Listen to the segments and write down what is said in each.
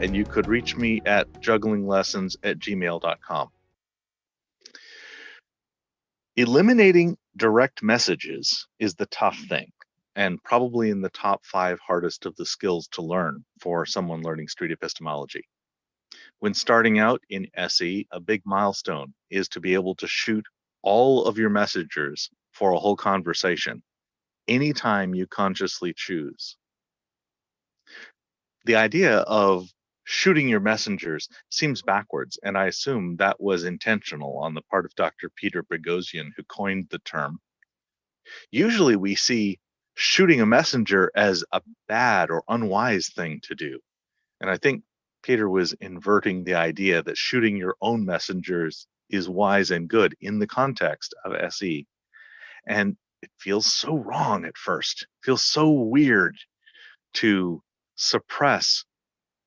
and you could reach me at jugglingLessons@gmail.com. Eliminating direct messages is the tough thing, and probably in the top 5 hardest of the skills to learn for someone learning street epistemology. When starting out in SE, a big milestone is to be able to shoot all of your messengers for a whole conversation, anytime you consciously choose. The idea of shooting your messengers seems backwards, and I assume that was intentional on the part of Dr. Peter Boghossian, who coined the term. Usually we see shooting a messenger as a bad or unwise thing to do, and I think Peter was inverting the idea that shooting your own messengers is wise and good in the context of SE. And it feels so wrong at first. It feels so weird to suppress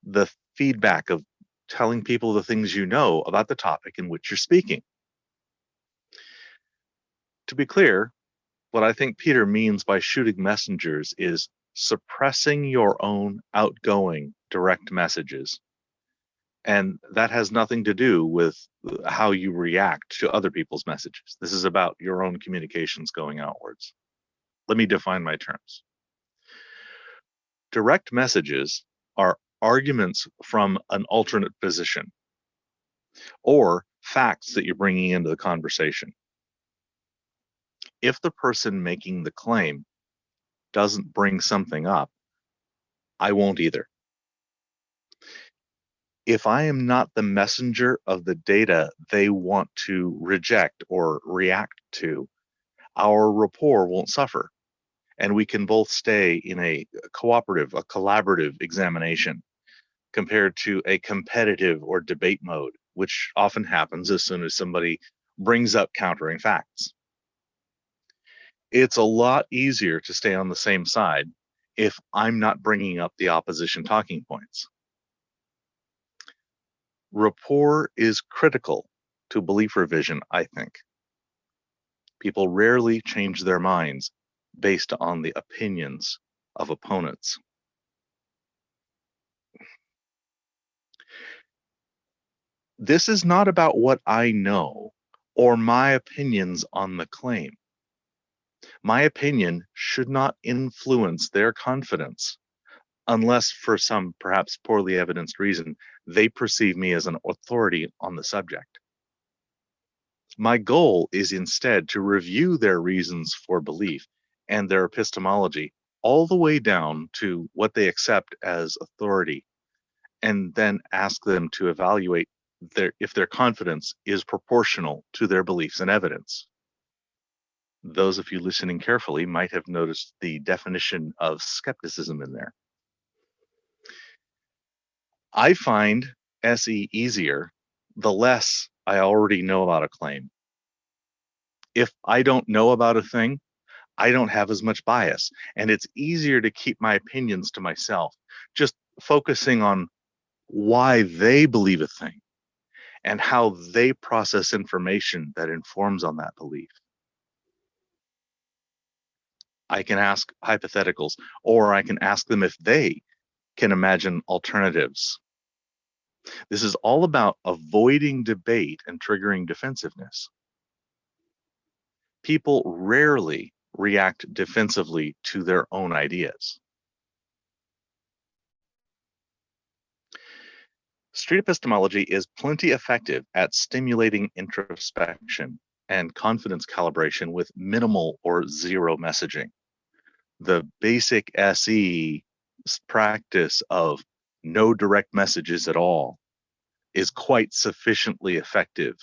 the feedback of telling people the things you know about the topic in which you're speaking. To be clear, what I think Peter means by shooting messengers is suppressing your own outgoing direct messages. And that has nothing to do with how you react to other people's messages. This is about your own communications going outwards. Let me define my terms. Direct messages are arguments from an alternate position or facts that you're bringing into the conversation. If the person making the claim doesn't bring something up, I won't either. If I am not the messenger of the data they want to reject or react to, our rapport won't suffer, and we can both stay in a collaborative examination compared to a competitive or debate mode, which often happens as soon as somebody brings up countering facts. It's a lot easier to stay on the same side if I'm not bringing up the opposition talking points. Rapport is critical to belief revision, I think. People rarely change their minds based on the opinions of opponents. This is not about what I know or my opinions on the claim. My opinion should not influence their confidence unless, for some perhaps poorly evidenced reason, they perceive me as an authority on the subject. My goal is instead to review their reasons for belief and their epistemology all the way down to what they accept as authority, and then ask them to evaluate if their confidence is proportional to their beliefs and evidence. Those of you listening carefully might have noticed the definition of skepticism in there. I find SE easier the less I already know about a claim. If I don't know about a thing, I don't have as much bias, and it's easier to keep my opinions to myself, just focusing on why they believe a thing and how they process information that informs on that belief. I can ask hypotheticals, or I can ask them if they can imagine alternatives. This is all about avoiding debate and triggering defensiveness. People rarely react defensively to their own ideas. Street epistemology is plenty effective at stimulating introspection and confidence calibration with minimal or zero messaging. The basic SE practice of no direct messages at all is quite sufficiently effective.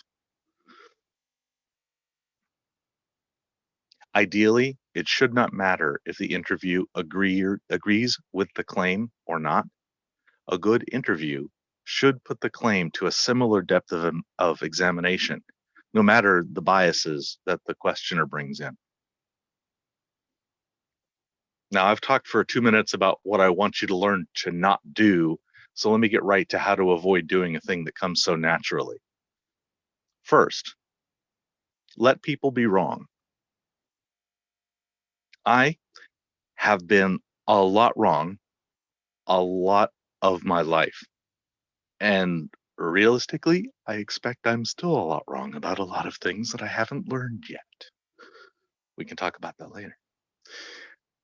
Ideally, it should not matter if the interview agrees with the claim or not. A good interview should put the claim to a similar depth of examination, no matter the biases that the questioner brings in. Now, I've talked for 2 minutes about what I want you to learn to not do, so let me get right to how to avoid doing a thing that comes so naturally. First, let people be wrong. I have been a lot wrong a lot of my life. And realistically, I expect I'm still a lot wrong about a lot of things that I haven't learned yet. We can talk about that later.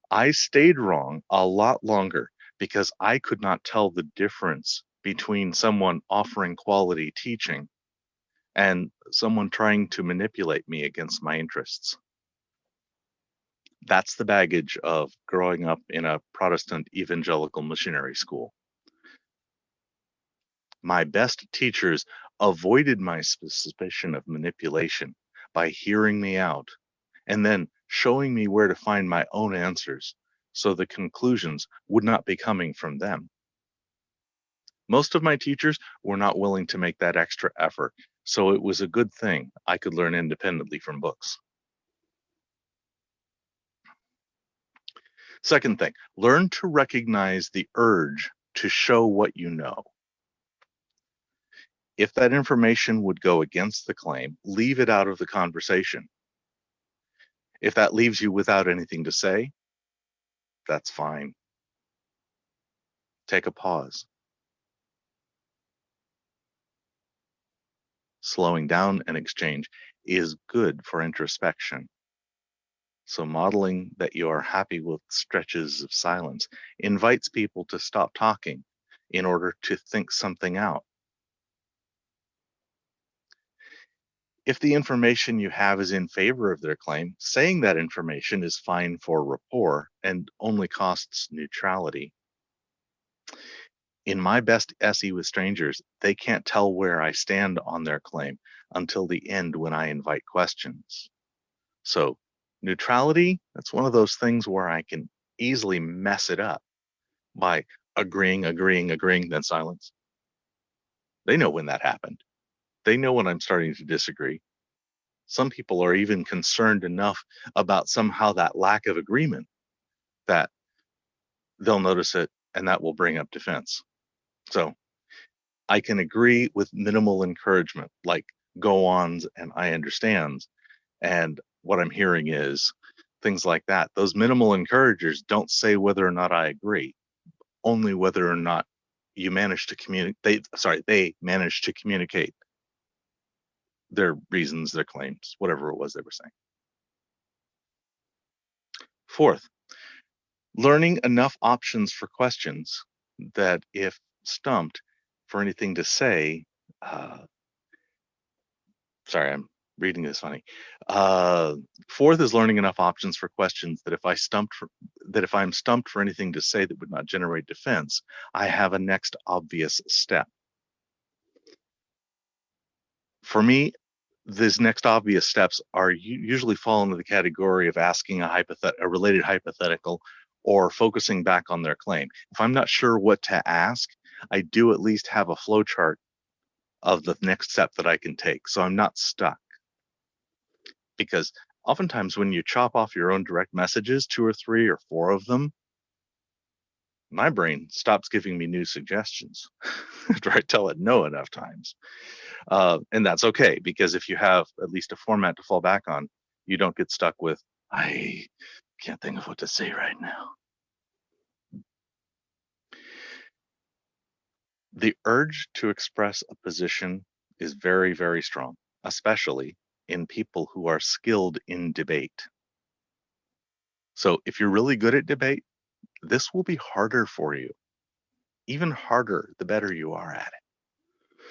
I stayed wrong a lot longer because I could not tell the difference between someone offering quality teaching and someone trying to manipulate me against my interests. That's the baggage of growing up in a Protestant evangelical missionary school. My best teachers avoided my suspicion of manipulation by hearing me out and then showing me where to find my own answers so the conclusions would not be coming from them. Most of my teachers were not willing to make that extra effort, so it was a good thing I could learn independently from books. Second thing, learn to recognize the urge to show what you know. If that information would go against the claim, leave it out of the conversation. If that leaves you without anything to say, that's fine. Take a pause. Slowing down an exchange is good for introspection. So modeling that you are happy with stretches of silence invites people to stop talking in order to think something out. If the information you have is in favor of their claim, saying that information is fine for rapport and only costs neutrality. In my best SE with strangers, they can't tell where I stand on their claim until the end when I invite questions. So neutrality, that's one of those things where I can easily mess it up by agreeing, then silence. They know when that happened. They know when I'm starting to disagree. Some people are even concerned enough about somehow that lack of agreement that they'll notice it and that will bring up defense. So I can agree with minimal encouragement, like go ons and I understands. And what I'm hearing is things like that. Those minimal encouragers don't say whether or not I agree, only whether or not you manage to communicate. They manage to communicate their reasons, their claims, whatever it was they were saying. Fourth, learning enough options for questions that if stumped for anything to say, I'm reading this funny. Fourth is learning enough options for questions that if I'm stumped for anything to say that would not generate defense, I have a next obvious step. For me, these next obvious steps are usually fall into the category of asking a related hypothetical or focusing back on their claim. If I'm not sure what to ask, I do at least have a flow chart of the next step that I can take, so I'm not stuck. Because oftentimes when you chop off your own direct messages, 2 or 3 or 4 of them, my brain stops giving me new suggestions after I tell it no enough times. And that's okay, because if you have at least a format to fall back on, you don't get stuck with, I can't think of what to say right now. The urge to express a position is very, very strong, especially in people who are skilled in debate. So if you're really good at debate, this will be harder for you. Even harder, the better you are at it.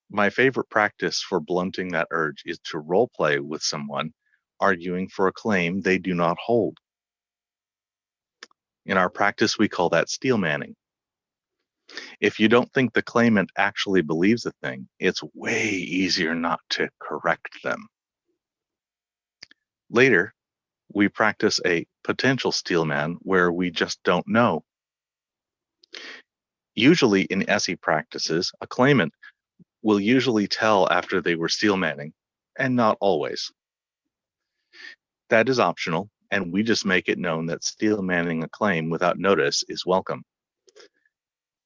My favorite practice for blunting that urge is to role play with someone arguing for a claim they do not hold. In our practice, we call that steel manning. If you don't think the claimant actually believes a thing, it's way easier not to correct them. Later, we practice a potential steel man where we just don't know. Usually in SE practices, a claimant will usually tell after they were steel manning, and not always. That is optional, and we just make it known that steel manning a claim without notice is welcome.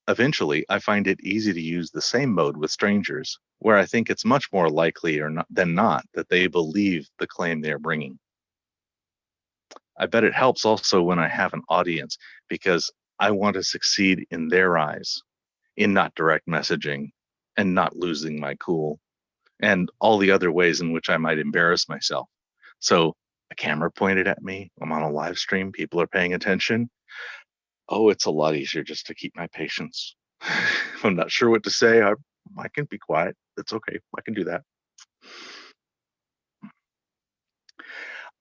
Eventually, I find it easy to use the same mode with strangers, where I think it's much more likely than not that they believe the claim they're bringing. I bet it helps also when I have an audience, because I want to succeed in their eyes. in not direct messaging and not losing my cool and all the other ways in which I might embarrass myself. So a camera pointed at me, I'm on a live stream, people are paying attention. Oh, it's a lot easier just to keep my patience. If I'm not sure what to say, I can be quiet. It's okay. I can do that.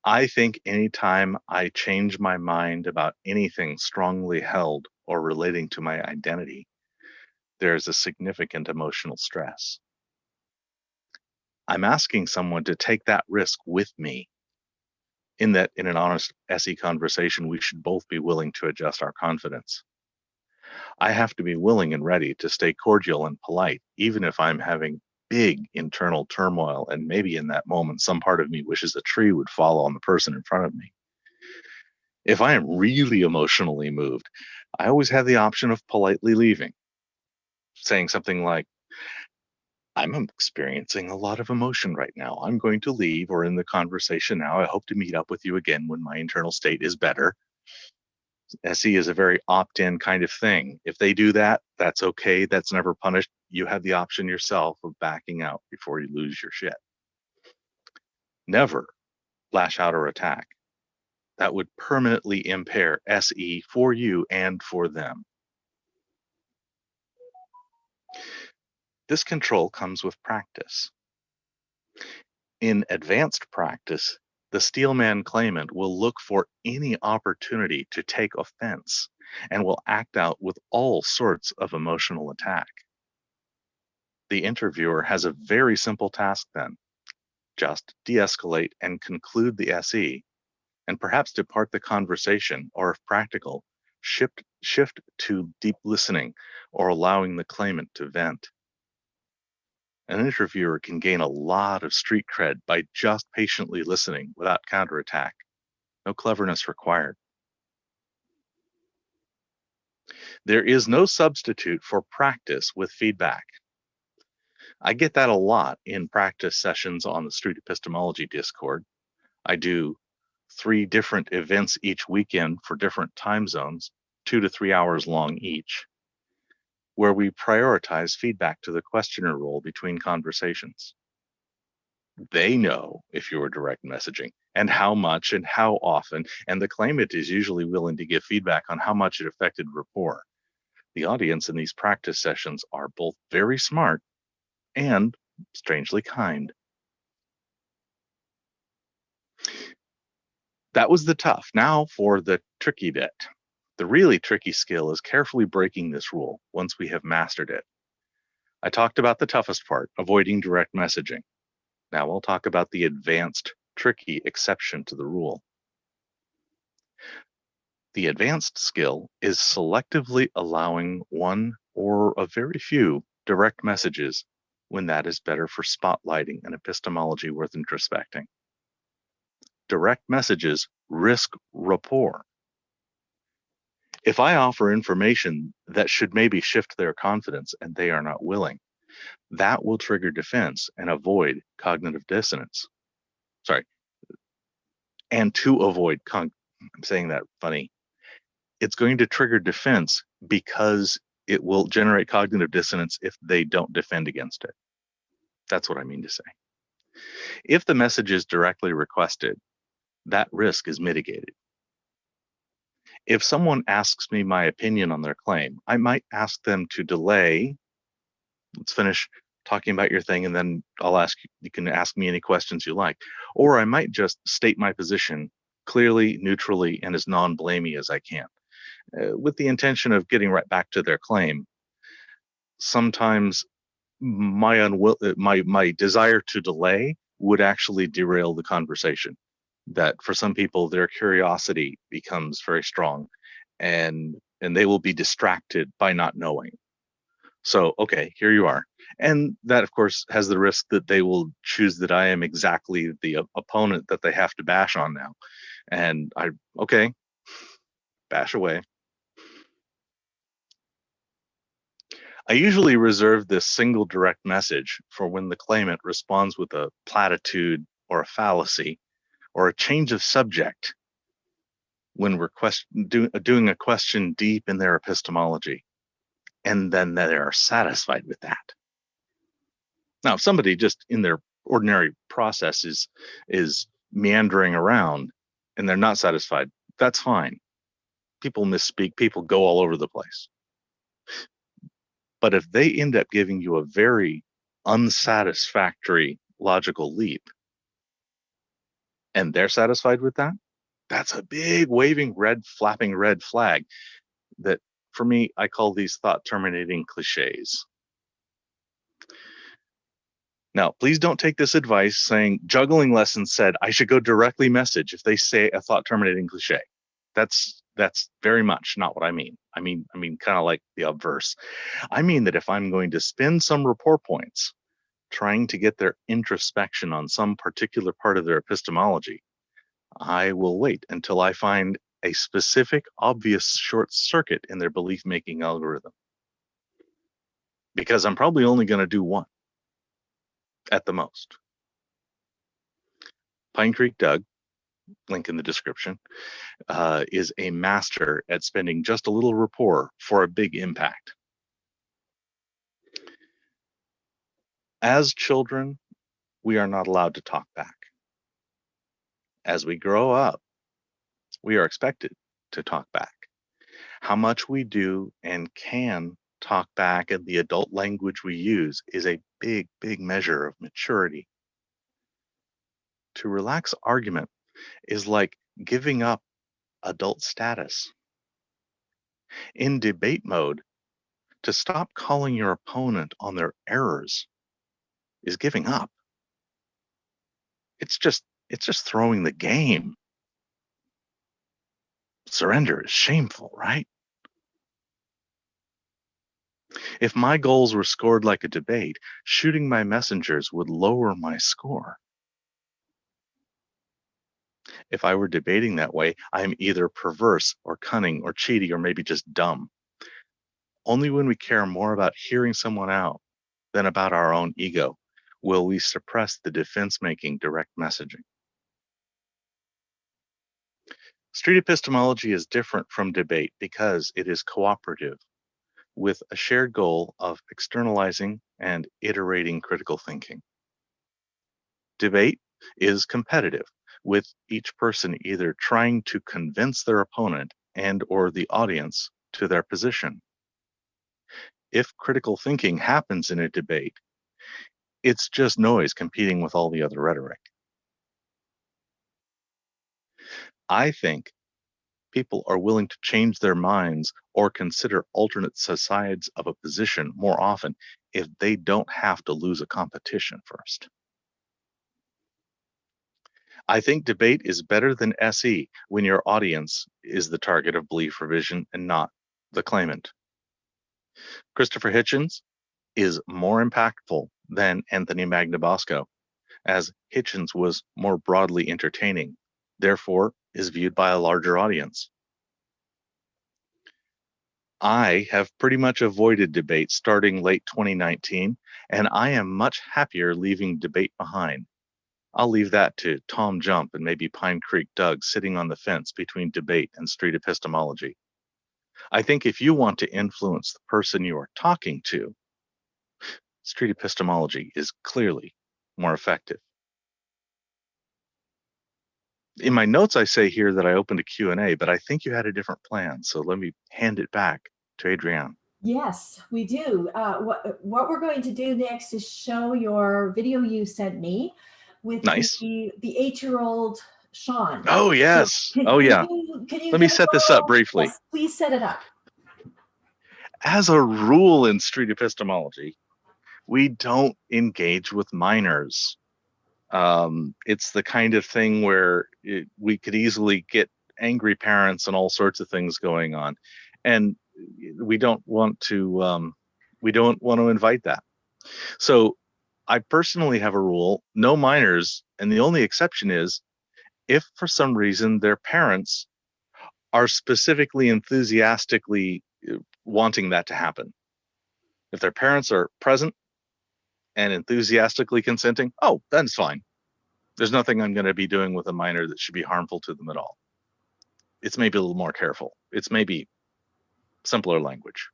I think anytime I change my mind about anything strongly held or relating to my identity, there's a significant emotional stress. I'm asking someone to take that risk with me, in that in an honest SE conversation, we should both be willing to adjust our confidence. I have to be willing and ready to stay cordial and polite, even if I'm having big internal turmoil, and maybe in that moment, some part of me wishes a tree would fall on the person in front of me. If I am really emotionally moved, I always have the option of politely leaving, saying something like, I'm experiencing a lot of emotion right now. I'm going to leave or end the conversation now. I hope to meet up with you again when my internal state is better. SE is a very opt-in kind of thing. If they do that, that's okay. That's never punished. You have the option yourself of backing out before you lose your shit. Never lash out or attack. That would permanently impair SE for you and for them. This control comes with practice. In advanced practice, the steelman claimant will look for any opportunity to take offense and will act out with all sorts of emotional attack. The interviewer has a very simple task then. Just de-escalate and conclude the SE, and perhaps depart the conversation, or if practical, shift to deep listening or allowing the claimant to vent. An interviewer can gain a lot of street cred by just patiently listening without counterattack. No cleverness required. There is no substitute for practice with feedback. I get that a lot in practice sessions on the Street Epistemology Discord. I do 3 different events each weekend for different time zones, 2 to 3 hours long each, where we prioritize feedback to the questioner role between conversations. They know if you are direct messaging and how much and how often, and the claimant is usually willing to give feedback on how much it affected rapport. The audience in these practice sessions are both very smart and strangely kind. That was the tough. Now for the tricky bit. The really tricky skill is carefully breaking this rule once we have mastered it. I talked about the toughest part, avoiding direct messaging. Now we'll talk about the advanced, tricky exception to the rule. The advanced skill is selectively allowing one or a very few direct messages when that is better for spotlighting an epistemology worth introspecting. Direct messages risk rapport. If I offer information that should maybe shift their confidence and they are not willing, that will trigger defense and avoid cognitive dissonance. And to avoid, I'm saying that funny, it's going to trigger defense because it will generate cognitive dissonance if they don't defend against it. That's what I mean to say. If the message is directly requested, that risk is mitigated. If someone asks me my opinion on their claim, I might ask them to delay. Let's finish talking about your thing, and then I'll ask you can ask me any questions you like. Or I might just state my position clearly, neutrally, and as non-blamey as I can, with the intention of getting right back to their claim. Sometimes my desire to delay would actually derail the conversation. That for some people, their curiosity becomes very strong, and they will be distracted by not knowing. So, okay, here you are. And that, of course, has the risk that they will choose that I am exactly the opponent that they have to bash on now. And okay, bash away. I usually reserve this single direct message for when the claimant responds with a platitude or a fallacy or a change of subject when we're doing a question deep in their epistemology. and then they are satisfied with that. Now, if somebody just in their ordinary process is meandering around and they're not satisfied, that's fine. People misspeak, people go all over the place. But if they end up giving you a very unsatisfactory logical leap and they're satisfied with that, that's a big waving flapping red flag that, for me, I call these thought terminating cliches. Now, please don't take this advice saying juggling lessons said I should go directly message if they say a thought terminating cliche. That's very much not what I mean. I mean kind of like the obverse. I mean that if I'm going to spend some rapport points trying to get their introspection on some particular part of their epistemology, I will wait until I find a specific, obvious short circuit in their belief-making algorithm. Because I'm probably only going to do one at the most. Pine Creek Doug, link in the description, is a master at spending just a little rapport for a big impact. As children, we are not allowed to talk back. As we grow up, we are expected to talk back. How much we do and can talk back in the adult language we use is a big, big measure of maturity. To relax argument is like giving up adult status. In debate mode, to stop calling your opponent on their errors is giving up. It's just throwing the game. Surrender is shameful, right? If my goals were scored like a debate, shooting my messengers would lower my score. If I were debating that way, I am either perverse or cunning or cheaty or maybe just dumb. Only when we care more about hearing someone out than about our own ego will we suppress the defense-making direct messaging. Street epistemology is different from debate because it is cooperative, with a shared goal of externalizing and iterating critical thinking. Debate is competitive, with each person either trying to convince their opponent and or the audience to their position. If critical thinking happens in a debate, it's just noise competing with all the other rhetoric. I think people are willing to change their minds or consider alternate sides of a position more often if they don't have to lose a competition first. I think debate is better than SE when your audience is the target of belief revision and not the claimant. Christopher Hitchens is more impactful than Anthony Magnabosco, as Hitchens was more broadly entertaining, therefore is viewed by a larger audience. I have pretty much avoided debate starting late 2019, and I am much happier leaving debate behind. I'll leave that to Tom Jump and maybe Pine Creek Doug sitting on the fence between debate and street epistemology. I think if you want to influence the person you are talking to, street epistemology is clearly more effective. In my notes, I say here that I opened a Q&A, but I think you had a different plan. So let me hand it back to Adrienne. Yes, we do. What we're going to do next is show your video you sent me with Nice. the 8-year-old Sean. Oh, yes. So Oh, yeah. Can you Let me set this up briefly. Yes, please set it up. As a rule in street epistemology, we don't engage with minors. It's the kind of thing where we could easily get angry parents and all sorts of things going on, and we don't want to invite that. So I personally have a rule: no minors, and the only exception is if for some reason their parents are specifically enthusiastically wanting that to happen. If their parents are present and enthusiastically consenting, oh, that's fine. There's nothing I'm going to be doing with a minor that should be harmful to them at all. It's maybe a little more careful. It's maybe simpler language.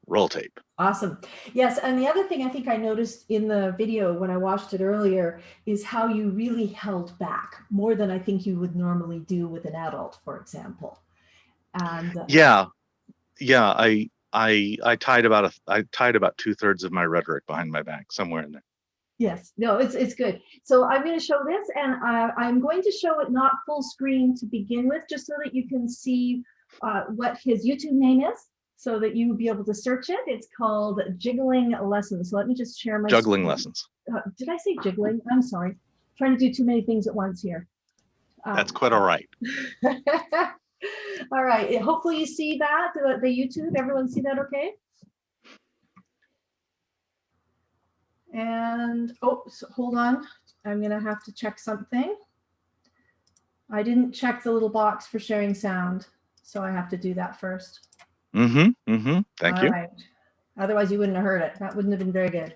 Roll tape. Awesome. Yes, and the other thing I think I noticed in the video when I watched it earlier is how you really held back more than I think you would normally do with an adult, for example. And Yeah. I tied about 2/3 of my rhetoric behind my back, somewhere in there. yes, no, it's good. So I'm going to show this, and I'm going to show it not full screen to begin with, just so that you can see what his YouTube name is, so that you will be able to search it. It's called Jiggling Lessons. So let me just share my Juggling screen. lessons. Did I say jiggling? I'm sorry. Trying to do too many things at once here. That's quite all right. All right. Hopefully you see that, the YouTube. Everyone see that okay? And, oh, so hold on. I'm going to have to check something. I didn't check the little box for sharing sound, so I have to do that first. Thank All you. right. Otherwise, you wouldn't have heard it. That wouldn't have been very good.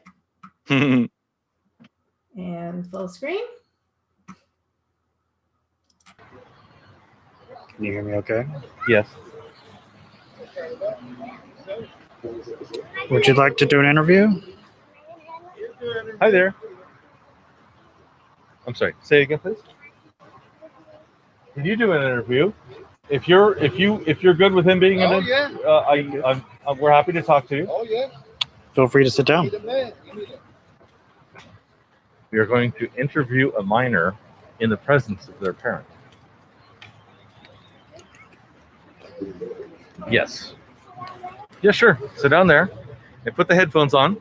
And full screen. Can you hear me okay? Yes. Would you like to do an interview? Hi there. I'm sorry. Say it again, please. Can you do an interview? If you're good with him being in it, we're happy to talk to you. Oh, yeah. Feel free to sit down. We are going to interview a minor in the presence of their parent. Yes. Yeah, sure. Sit down there and put the headphones on.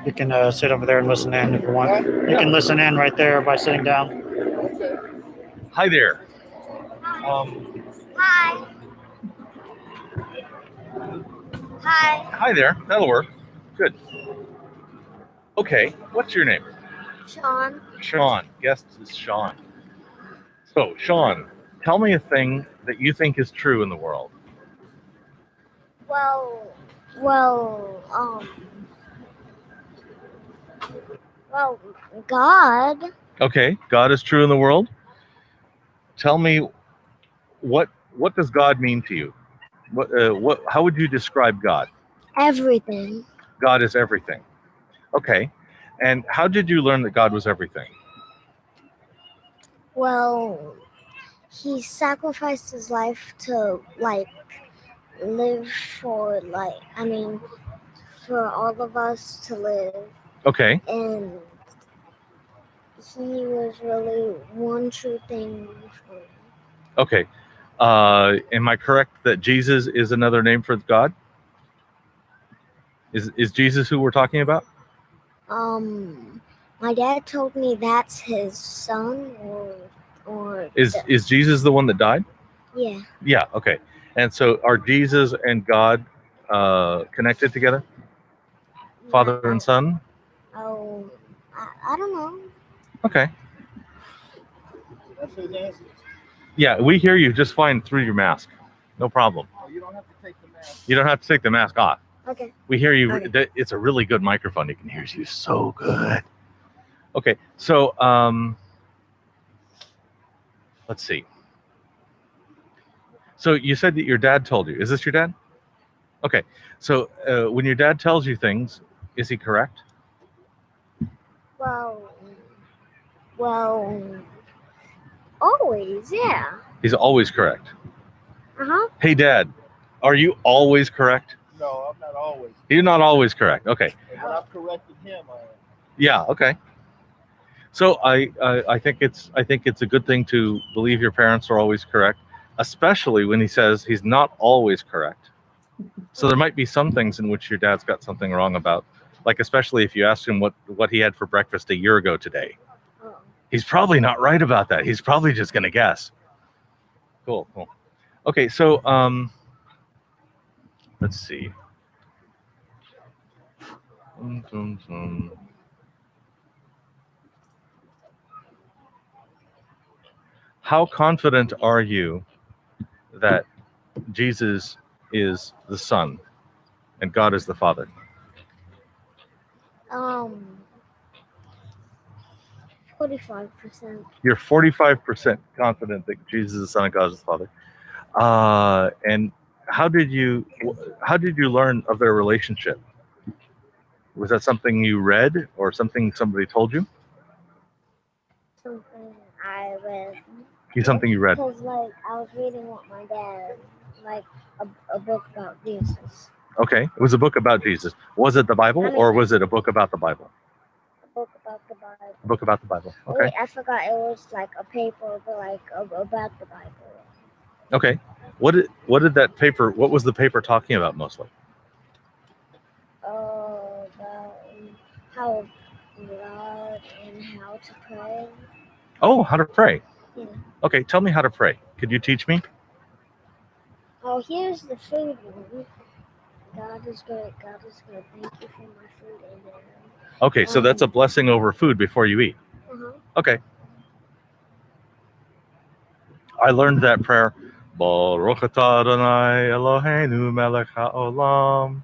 You can sit over there and listen in if you want. You can listen in right there by sitting down. Hi there. Hi. Hi. Hi there. That'll work. Good. Okay. What's your name? Sean. Sean. Guest is Sean. So, Sean, tell me a thing that you think is true in the world. Well, God. Okay. God is true in the world. Tell me, what does God mean to you? How would you describe God? Everything. God is everything. Okay. And how did you learn that God was everything? Well, he sacrificed his life to live for for all of us to live. Okay. And he was really one true thing for me. Okay. Am I correct that Jesus is another name for God? Is Jesus who we're talking about? My dad told me that's his son, or Is Jesus the one that died? yeah. Yeah. Okay. And so are Jesus and God connected together? Father and Son? Oh, I don't know. Okay. That's his answer. Yeah, we hear you just fine through your mask. No problem. Oh, you don't have to take the mask. You don't have to take the mask off. Okay. We hear you. Okay. It's a really good microphone. You can hear you so good. Okay, so let's see. So you said that your dad told you. Is this your dad? Okay, so when your dad tells you things, is he correct? Well, always, yeah. He's always correct. Uh-huh. Hey, Dad, are you always correct? No, I'm not always. You're not always correct. Okay. And when I've corrected him, I am. Yeah. Okay. So I think it's a good thing to believe your parents are always correct, especially when he says he's not always correct. So there might be some things in which your dad's got something wrong about, like especially if you ask him what he had for breakfast a year ago today. Oh. He's probably not right about that. He's probably just gonna guess. Cool. Okay, so let's see. How confident are you that Jesus is the Son and God is the Father? 45%. You're 45% confident that Jesus is the Son and God is the Father. And how did you learn of their relationship? Was that something you read or something somebody told you? Something I read. Something you read. Because like I was reading with my dad, like a book about Jesus. Okay, it was a book about Jesus. Was it the Bible, or was it a book about the Bible? A book about the Bible. A book about the Bible. Okay. Wait, I forgot. It was like a paper, but like about the Bible. Okay. What did that paper? What was the paper talking about mostly? About how God and how to pray. Oh, how to pray. Yeah. Okay, tell me how to pray. Could you teach me? Oh, here's the food one. God is good. God is good. Thank you for my food. Amen. Okay, so that's a blessing over food before you eat. Okay. I learned that prayer. Baruch atah Adonai Eloheinu melech haolam.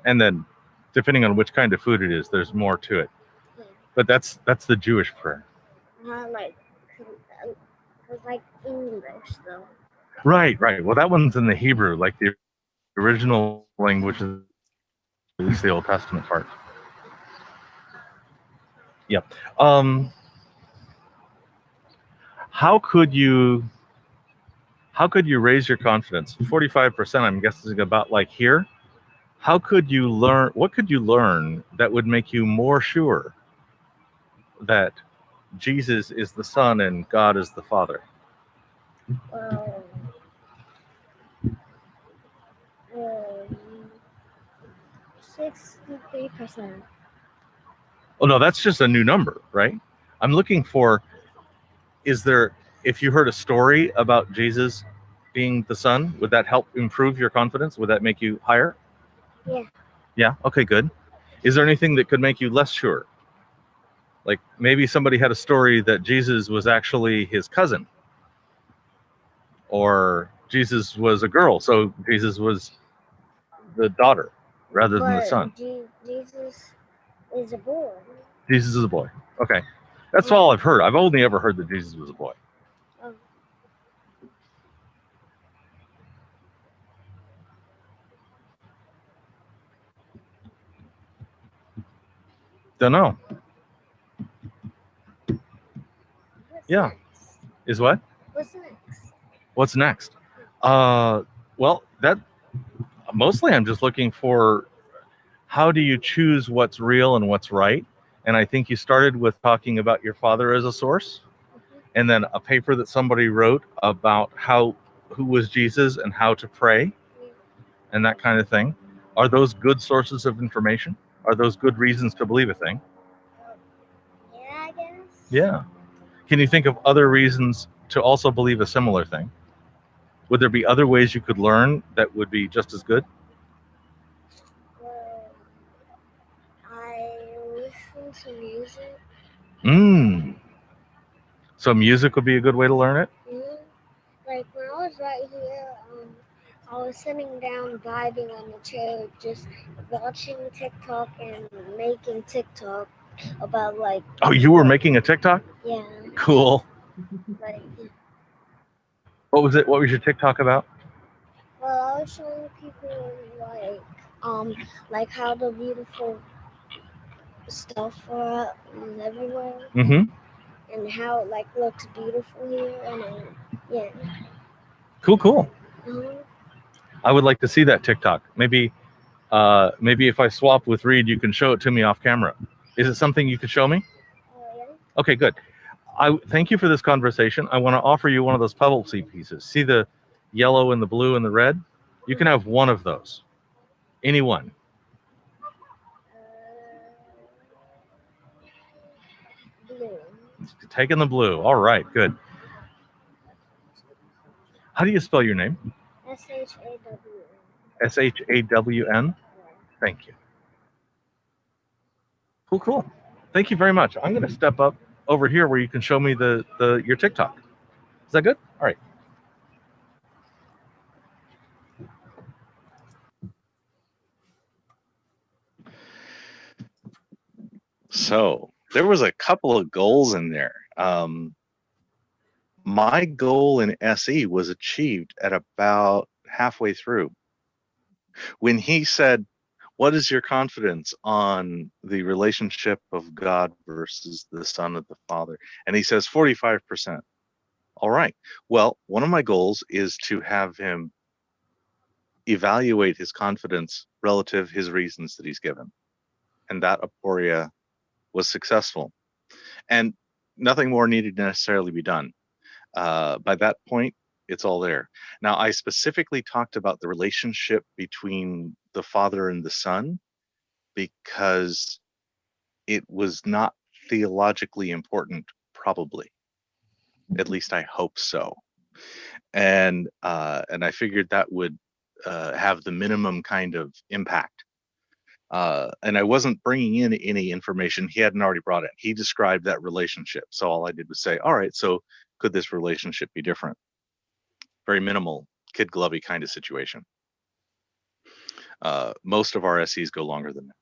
And then, depending on which kind of food it is, there's more to it. Yeah. But that's the Jewish prayer. Like English though. Right. Well, that one's in the Hebrew, like the original language is the Old Testament part. Yep. How could you raise your confidence? 45%, I'm guessing, about like here. How could you learn? What could you learn that would make you more sure that Jesus is the Son and God is the Father? 63%. Oh no, that's just a new number, right? I'm looking for, if you heard a story about Jesus being the Son, would that help improve your confidence? Would that make you higher? Yeah. Yeah, okay, good. Is there anything that could make you less sure? Like maybe somebody had a story that Jesus was actually his cousin, or Jesus was a girl, so Jesus was the daughter rather than the son. Jesus is a boy. Jesus is a boy. Okay. That's all I've heard. I've only ever heard that Jesus was a boy. Oh. Don't know. Yeah. Next? Is what? What's next? What's next? Well, that mostly I'm just looking for, how do you choose what's real and what's right? And I think you started with talking about your father as a source, and then a paper that somebody wrote about who was Jesus and how to pray, and that kind of thing. Are those good sources of information? Are those good reasons to believe a thing? Yeah, I guess. Yeah. Can you think of other reasons to also believe a similar thing? Would there be other ways you could learn that would be just as good? Well, I listen to music. So music would be a good way to learn it? Like when I was right here, I was sitting down vibing on the chair, just watching TikTok and making TikTok about like. Oh, you were making a TikTok? Yeah. Cool. Like. What was it? What was your TikTok about? Well, I was showing people like how the beautiful stuff are everywhere. Mm-hmm. And how it like looks beautiful here, and yeah. Cool. I would like to see that TikTok. Maybe if I swap with Reed, you can show it to me off camera. Is it something you could show me? Yeah. Okay, good. I thank you for this conversation. I want to offer you one of those pebble seed pieces. See the yellow and the blue and the red? You can have one of those. Any one. Blue. Taking the blue. All right, good. How do you spell your name? Shawn. Shawn? Thank you. Cool. Thank you very much. I'm going to step up over here where you can show me your TikTok. Is that good? All right. So there was a couple of goals in there. My goal in SE was achieved at about halfway through. When he said, what is your confidence on the relationship of God versus the Son of the Father? And he says 45%. All right. Well, one of my goals is to have him evaluate his confidence relative to his reasons that he's given. And that aporia was successful. And nothing more needed to necessarily be done. By that point, it's all there. Now, I specifically talked about the relationship between the Father and the Son because it was not theologically important, probably. At least I hope so. And I figured that would have the minimum kind of impact. And I wasn't bringing in any information he hadn't already brought in. He described that relationship. So all I did was say, all right, so could this relationship be different? Very minimal, kid glovey kind of situation. Most of our SEs go longer than that.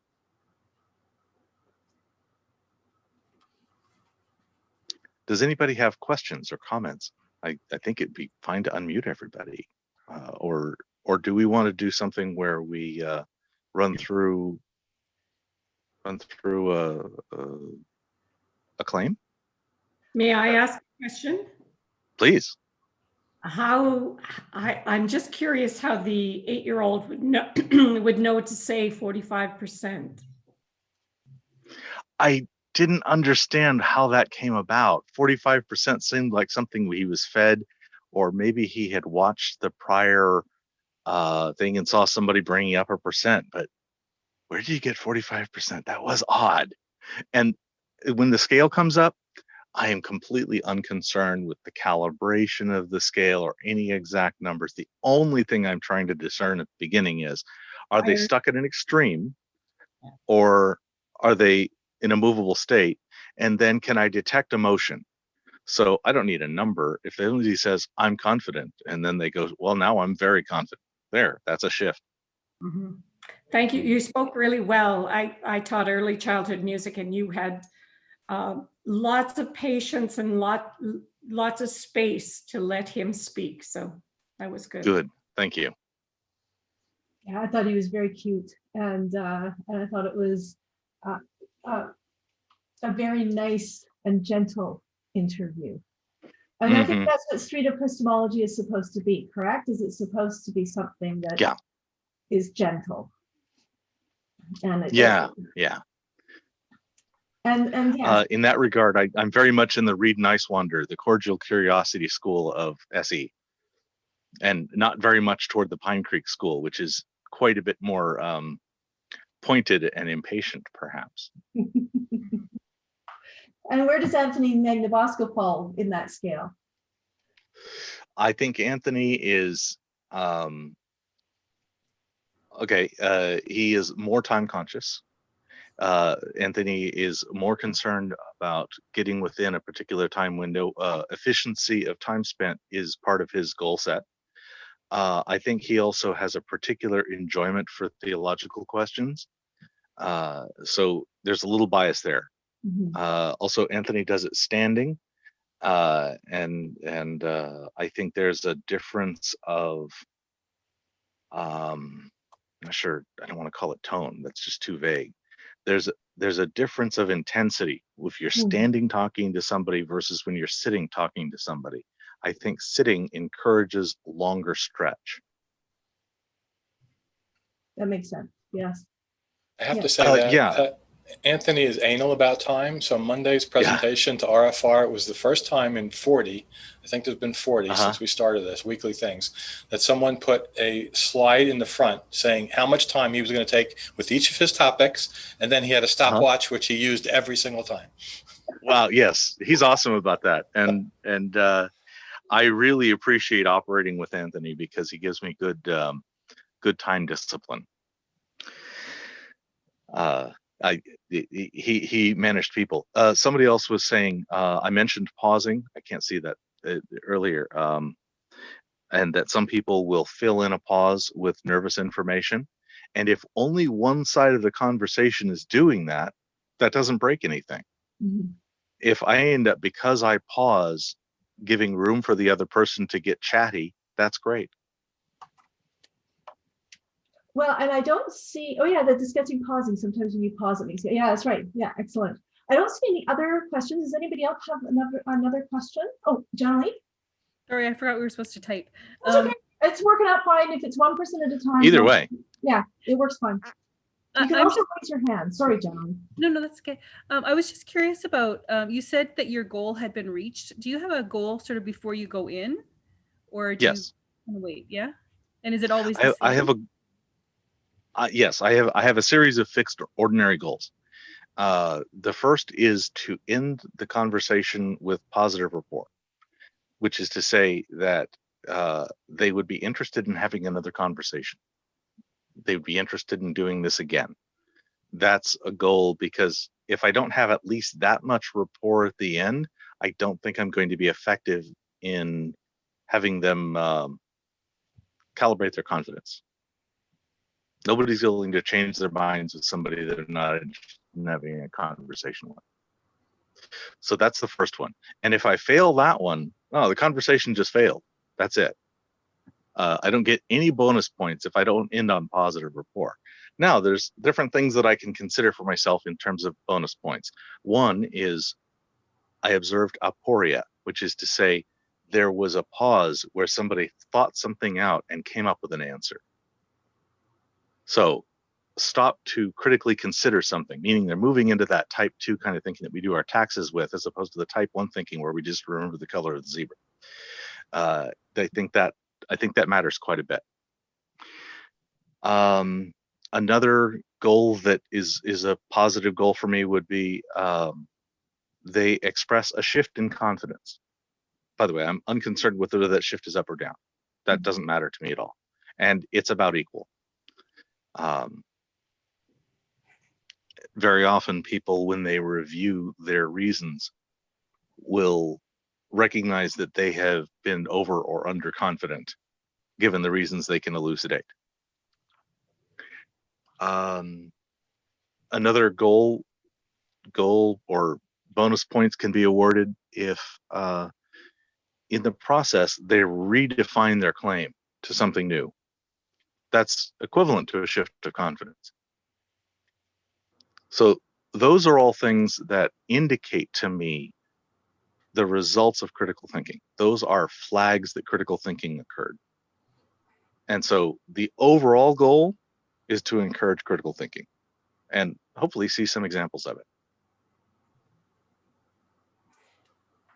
Does anybody have questions or comments? I think it'd be fine to unmute everybody. Or do we want to do something where we run through a claim? May I ask a question? Please. I'm just curious how the 8-year-old would know would know to say 45%. I didn't understand how that came about. 45% seemed like something he was fed, or maybe he had watched the prior thing and saw somebody bringing up a percent. But where did you get 45%? That was odd. And when the scale comes up, I am completely unconcerned with the calibration of the scale or any exact numbers. The only thing I'm trying to discern at the beginning is, are they stuck at an extreme, or are they in a movable state? And then can I detect emotion? So I don't need a number. If somebody says, I'm confident, and then they go, well, now I'm very confident. There, that's a shift. Mm-hmm. Thank you. You spoke really well. I taught early childhood music, and you had lots of patience and lots of space to let him speak. So that was good. Good. Thank you. Yeah, I thought he was very cute, and I thought it was a very nice and gentle interview. And I think that's what Street Epistemology is supposed to be, correct? Is it supposed to be something that is gentle? And yeah. And yeah. In that regard, I'm very much in the read nice wonder, the cordial curiosity school of SE, and not very much toward the Pine Creek school, which is quite a bit more pointed and impatient, perhaps. And where does Anthony Magnabosco fall in that scale? I think Anthony is he is more time conscious. Anthony is more concerned about getting within a particular time window. Efficiency of time spent is part of his goal set. I think he also has a particular enjoyment for theological questions. So there's a little bias there. Mm-hmm. Also, Anthony does it standing. And I think there's a difference of, I'm not sure, I don't want to call it tone. That's just too vague. There's a difference of intensity if you're standing talking to somebody versus when you're sitting talking to somebody. I think sitting encourages longer stretch. That makes sense. Yes. I have to say that Anthony is anal about time. So Monday's presentation to RFR was the first time in 40, I think there's been 40 since we started this, weekly things, that someone put a slide in the front saying how much time he was going to take with each of his topics. And then he had a stopwatch, which he used every single time. Wow. Yes. He's awesome about that. And I really appreciate operating with Anthony because he gives me good time discipline. He managed people. Somebody else was saying, I mentioned pausing. I can't see that earlier. And that some people will fill in a pause with nervous information. And if only one side of the conversation is doing that, that doesn't break anything. Mm-hmm. If I end up, because I pause, giving room for the other person to get chatty, that's great. Well, and I don't see, oh yeah, the discussing pausing. Sometimes when you pause, it makes it, yeah, that's right. Yeah, excellent. I don't see any other questions. Does anybody else have another question? Oh, John Lee? Sorry, I forgot we were supposed to type. That's okay. It's working out fine if it's one person at a time. Either way. Yeah, it works fine. You can also raise your hand. Sorry, John. No, that's okay. I was just curious about, you said that your goal had been reached. Do you have a goal sort of before you go in? Or do yes. you wait? Yeah. And is it always the same? I have a yes, I have a series of fixed ordinary goals. The first is to end the conversation with positive rapport, which is to say that they would be interested in having another conversation. They would be interested in doing this again. That's a goal, because if I don't have at least that much rapport at the end, I don't think I'm going to be effective in having them calibrate their confidence. Nobody's willing to change their minds with somebody that they're not interested in having a conversation with. So that's the first one. And if I fail that one, the conversation just failed. That's it. I don't get any bonus points if I don't end on positive rapport. Now, there's different things that I can consider for myself in terms of bonus points. One is I observed aporia, which is to say there was a pause where somebody thought something out and came up with an answer. So stop to critically consider something, meaning they're moving into that type 2 kind of thinking that we do our taxes with, as opposed to the type 1 thinking where we just remember the color of the zebra. I think that matters quite a bit. Another goal that is a positive goal for me would be they express a shift in confidence. By the way, I'm unconcerned with whether that shift is up or down. That doesn't matter to me at all. And it's about equal. Very often people, when they review their reasons, will recognize that they have been over or underconfident given the reasons they can elucidate. Another goal or bonus points can be awarded if in the process they redefine their claim to something new. That's equivalent to a shift of confidence. So those are all things that indicate to me the results of critical thinking. Those are flags that critical thinking occurred. And so the overall goal is to encourage critical thinking and hopefully see some examples of it.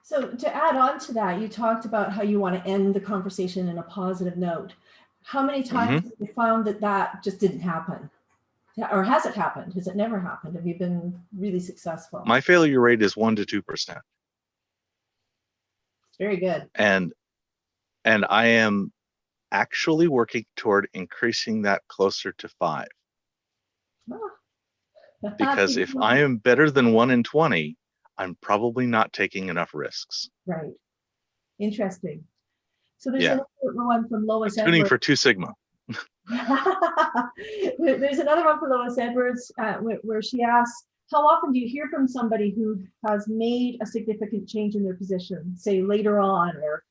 So to add on to that, you talked about how you want to end the conversation in a positive note. How many times have you found that just didn't happen? Or has it happened? Has it never happened? Have you been really successful? My failure rate is 1 to 2%. It's very good. And I am actually working toward increasing that closer to 5. Oh. Because if I am better than 1 in 20, I'm probably not taking enough risks. Right. Interesting. So there's another one from Lois Edwards. Tuning for 2 sigma. There's another one from Lois Edwards where she asks, how often do you hear from somebody who has made a significant change in their position, say later on or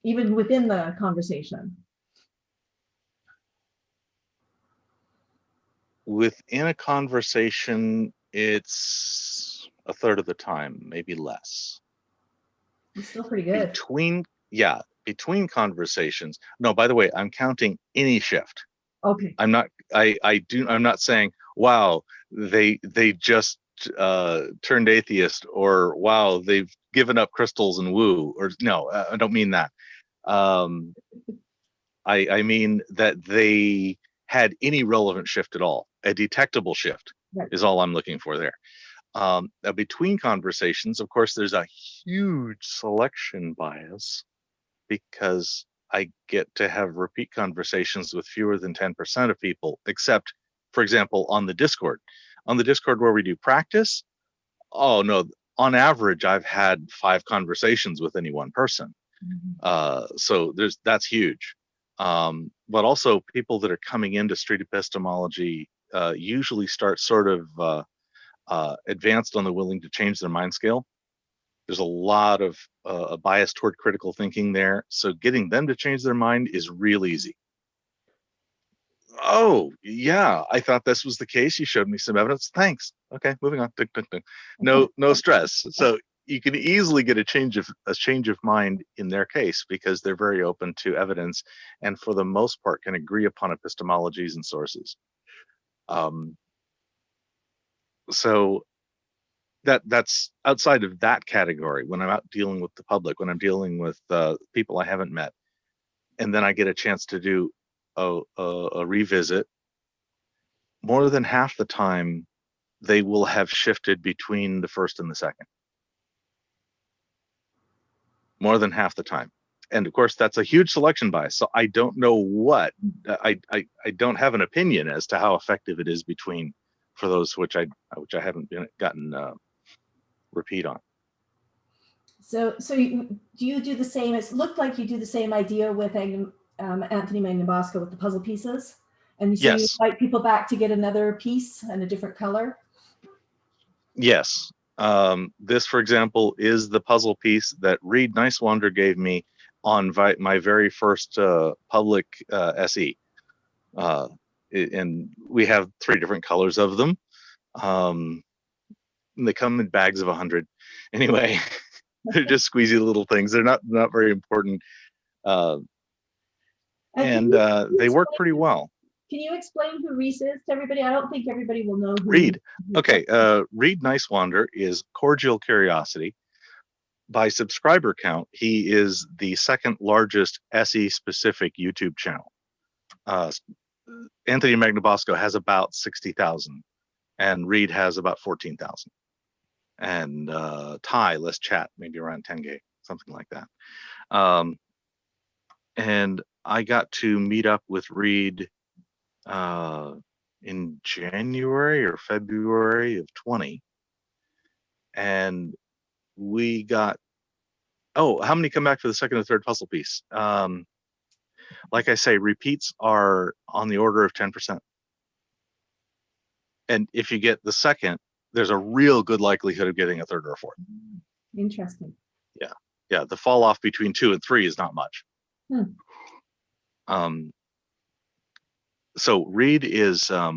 even within the conversation? Within a conversation, it's a third of the time, maybe less. It's still pretty good. Between conversations. No, by the way, I'm counting any shift. Okay. I'm not saying, wow, they just turned atheist, or wow, they've given up crystals and woo, or no, I don't mean that. I mean that they had any relevant shift at all. A detectable shift is all I'm looking for there. Between conversations, of course, there's a huge selection bias because I get to have repeat conversations with fewer than 10% of people, except, for example, on the Discord. On the Discord where we do practice, oh no, on average, I've had 5 conversations with any one person. So that's huge. But also people that are coming into street epistemology usually start sort of advanced on the willing to change their mind scale. There's a lot of a bias toward critical thinking there. So getting them to change their mind is real easy. Oh, yeah, I thought this was the case. You showed me some evidence. Thanks. Okay, moving on. No stress. So you can easily get a change of mind in their case because they're very open to evidence and for the most part can agree upon epistemologies and sources. So that's outside of that category when I'm out dealing with the public, when I'm dealing with people I haven't met, and then I get a chance to do a revisit. More than half the time, they will have shifted between the first and the second. More than half the time. And of course, that's a huge selection bias. So I don't know what, I don't have an opinion as to how effective it is between for those which I haven't gotten repeat on. So do you do the same? It looked like you do the same idea with Anthony Magnabosco with the puzzle pieces. And so you invite people back to get another piece and a different color? Yes. This, for example, is the puzzle piece that Reed Nicewander gave me on my very first public SE. And we have 3 different colors of them. They come in bags of 100. Anyway, they're just squeezy little things. They're not very important. And they work pretty well. Can you explain who Reese is to everybody? I don't think everybody will know who Reed. Okay, Reed Nicewander is Cordial Curiosity. By subscriber count, he is the 2nd largest SE-specific YouTube channel. Anthony Magnabosco has about 60,000, and Reed has about 14,000. And Ty, let's chat, maybe around 10K, something like that. And I got to meet up with Reed in January or February of 20. And we got, how many come back for the 2nd or 3rd puzzle piece? Like I say, repeats are on the order of 10%. And if you get the 2nd, there's a real good likelihood of getting a 3rd or a 4th. Interesting. Yeah, the fall off between 2 and 3 is not much. So Reed is, I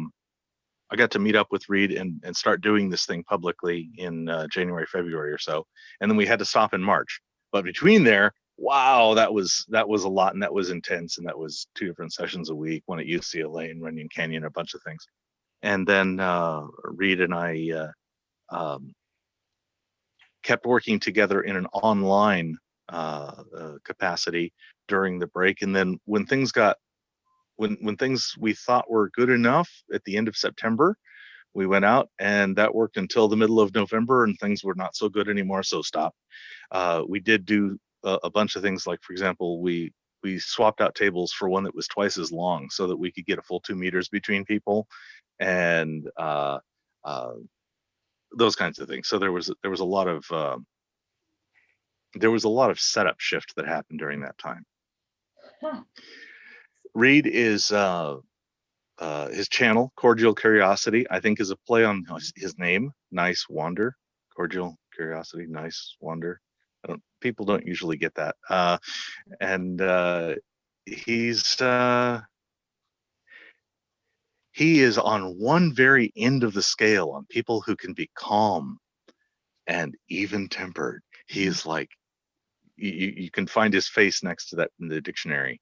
got to meet up with Reed and start doing this thing publicly in January, February or so. And then we had to stop in March. But between there, wow, that was a lot, and that was intense, and that was 2 different sessions a week, one at UCLA and Runyon Canyon, a bunch of things. And then Reed and I kept working together in an online capacity during the break. And then when things got, when things we thought were good enough at the end of September, we went out, and that worked until the middle of November, and things were not so good anymore, so stopped. We did do a bunch of things, like, for example, we swapped out tables for one that was twice as long so that we could get a full 2 meters between people, and those kinds of things. So there was a lot of setup shift that happened during that time. Reed is his channel, Cordial Curiosity, I think is a play on his name, Nicewander. Cordial Curiosity, Nicewander. People don't usually get that. And he is on one very end of the scale on people who can be calm and even-tempered. He's like, you can find his face next to that in the dictionary.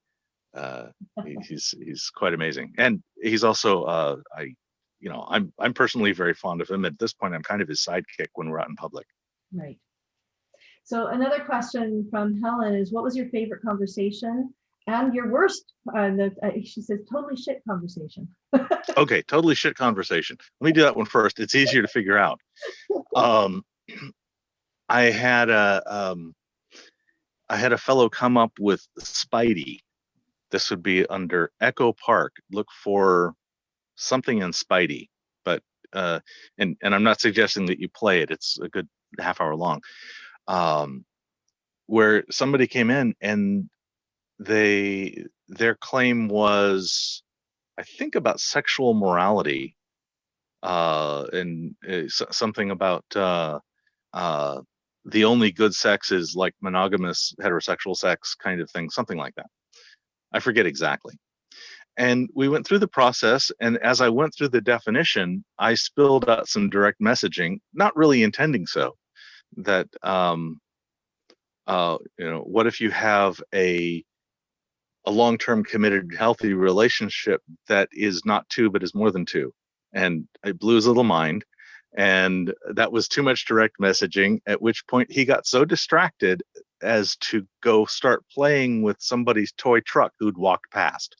He's quite amazing, and he's also I'm personally very fond of him. At this point, I'm kind of his sidekick when we're out in public. Right. So another question from Helen is, what was your favorite conversation and your worst? She says totally shit conversation. Okay, totally shit conversation. Let me do that one first. It's easier to figure out. I had a fellow come up with Spidey. This would be under Echo Park. Look for something in Spidey, but and I'm not suggesting that you play it. It's a good half hour long, where somebody came in and their claim was, I think, about sexual morality, and something about the only good sex is like monogamous heterosexual sex kind of thing, something like that. I forget exactly. And we went through the process, and as I went through the definition, I spilled out some direct messaging, not really intending so, that what if you have a long-term committed healthy relationship that is not two but is more than two? And it blew his little mind, and that was too much direct messaging, at which point he got so distracted as to go start playing with somebody's toy truck who'd walked past.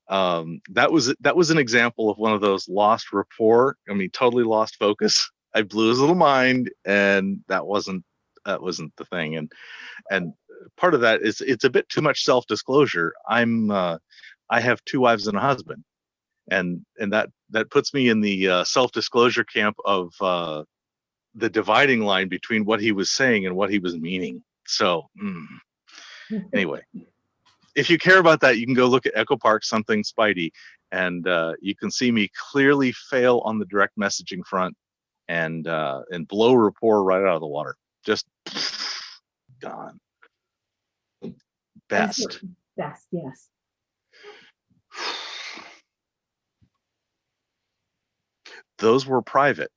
That was an example of one of those lost rapport. I mean, totally lost focus. I blew his little mind, and that wasn't the thing. And part of that is it's a bit too much self-disclosure. I have 2 wives and a husband, and that puts me in the self-disclosure camp of the dividing line between what he was saying and what he was meaning. So anyway. If you care about that, you can go look at Echo Park Something Spidey, and you can see me clearly fail on the direct messaging front and blow rapport right out of the water. Just gone. Best. Best, yes. Those were private.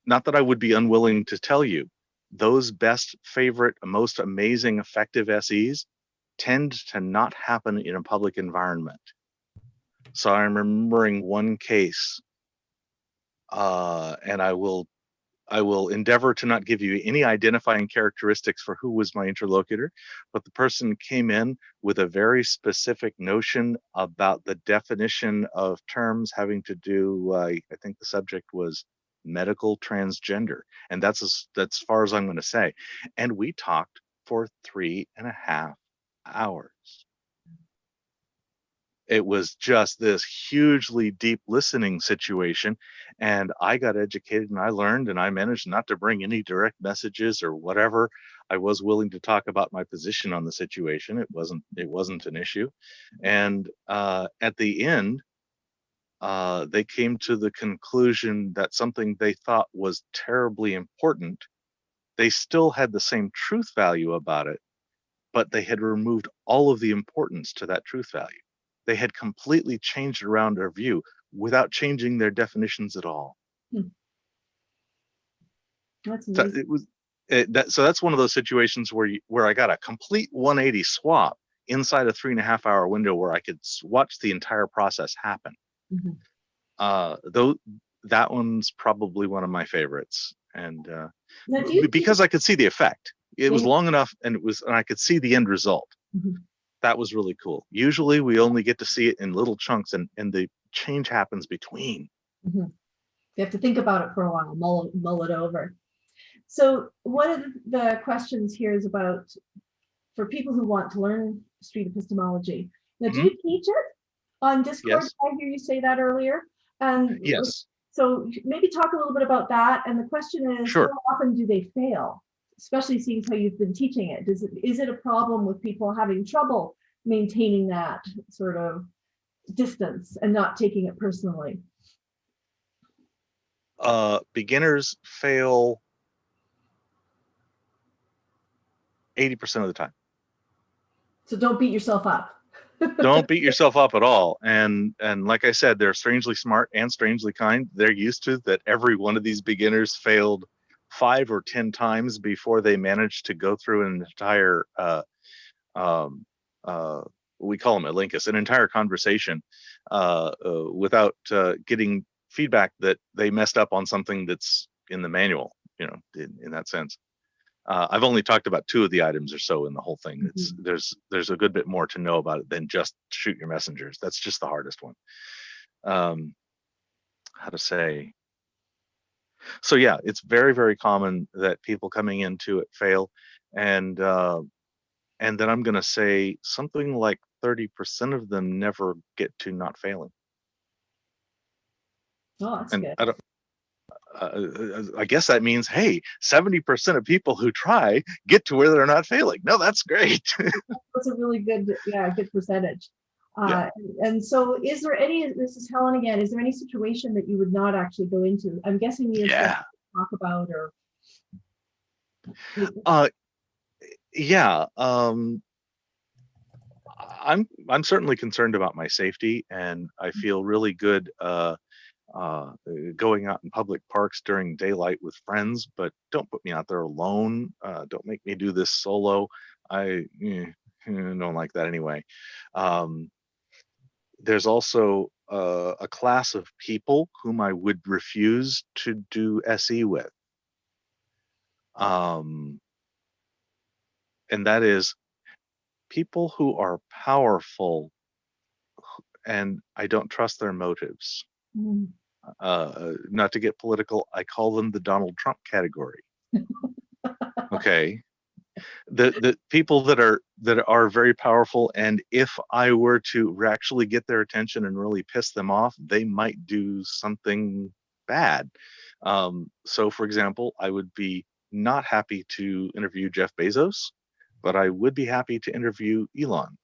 Not that I would be unwilling to tell you. Those best, favorite, most amazing, effective SEs tend to not happen in a public environment. So I'm remembering one case, and I will endeavor to not give you any identifying characteristics for who was my interlocutor, but the person came in with a very specific notion about the definition of terms having to do, I think the subject was medical transgender, and that's as far as I'm going to say. And we talked for 3.5 hours. It was just this hugely deep listening situation, and I got educated and I learned, and I managed not to bring any direct messages or whatever. I was willing to talk about my position on the situation. It wasn't an issue. And at the end, they came to the conclusion that something they thought was terribly important, they still had the same truth value about it, but they had removed all of the importance to that truth value. They had completely changed around their view without changing their definitions at all. That's So amazing. so that's one of those situations where I got a complete 180 swap inside a 3.5 hour window where I could watch the entire process happen. Though that one's probably one of my favorites, and because I could see the effect. It was long enough, and I could see the end result. That was really cool. Usually we only get to see it in little chunks, and the change happens between. You have to think about it for a while, mull it over. So one of the questions here is about, for people who want to learn street epistemology. Now, do you teach it on Discord? Yes. I hear you say that earlier. Yes. So maybe talk a little bit about that. And the question is, Sure. How often do they fail? Especially seeing how you've been teaching it. Is it a problem with people having trouble maintaining that sort of distance and not taking it personally? Beginners fail 80% of the time. So don't beat yourself up. Don't beat yourself up at all. And like I said, they're strangely smart and strangely kind. They're used to that. Every one of these beginners failed 5 or 10 times before they managed to go through an entire we call them a linkus, an entire conversation without getting feedback that they messed up on something that's in the manual, in that sense. I've only talked about 2 of the items or so in the whole thing. There's a good bit more to know about it than just shoot your messengers. That's just the hardest one. How to say? So yeah, it's very, very common that people coming into it fail, and then I'm going to say something like 30% of them never get to not failing. Oh, that's good. I guess that means, hey, 70% of people who try get to where they're not failing. No, that's great. That's a really good percentage. And so is there any, this is Helen again, is there any situation that you would not actually go into? I'm guessing you talk about, or Yeah. I'm certainly concerned about my safety, and I feel really good going out in public parks during daylight with friends, but don't put me out there alone. Don't make me do this solo. I don't like that anyway. There's also a class of people whom I would refuse to do SE with. And that is people who are powerful, and I don't trust their motives. Mm. Not to get political, I call them the Donald Trump category. Okay. The people that are very powerful, and if I were to actually get their attention and really piss them off, they might do something bad. So for example, I would be not happy to interview Jeff Bezos, but I would be happy to interview Elon.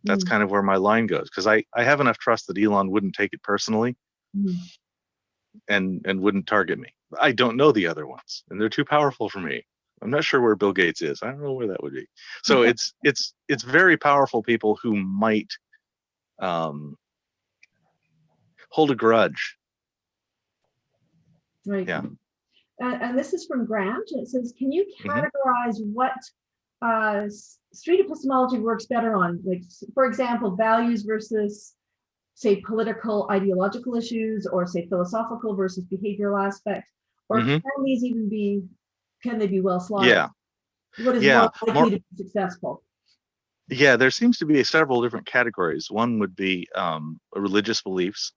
That's kind of where my line goes, because I have enough trust that Elon wouldn't take it personally and wouldn't target me. I don't know the other ones, and they're too powerful for me. I'm not sure where Bill Gates is. I don't know where that would be. So it's very powerful people who might hold a grudge. Right. Yeah. And this is from Grant. It says, can you categorize what street epistemology works better on? Like, for example, values versus, say, political ideological issues, or say philosophical versus behavioral aspects, or can these even be, can they be well slotted? Yeah. What is more likely to be successful? Yeah, there seems to be several different categories. One would be religious beliefs,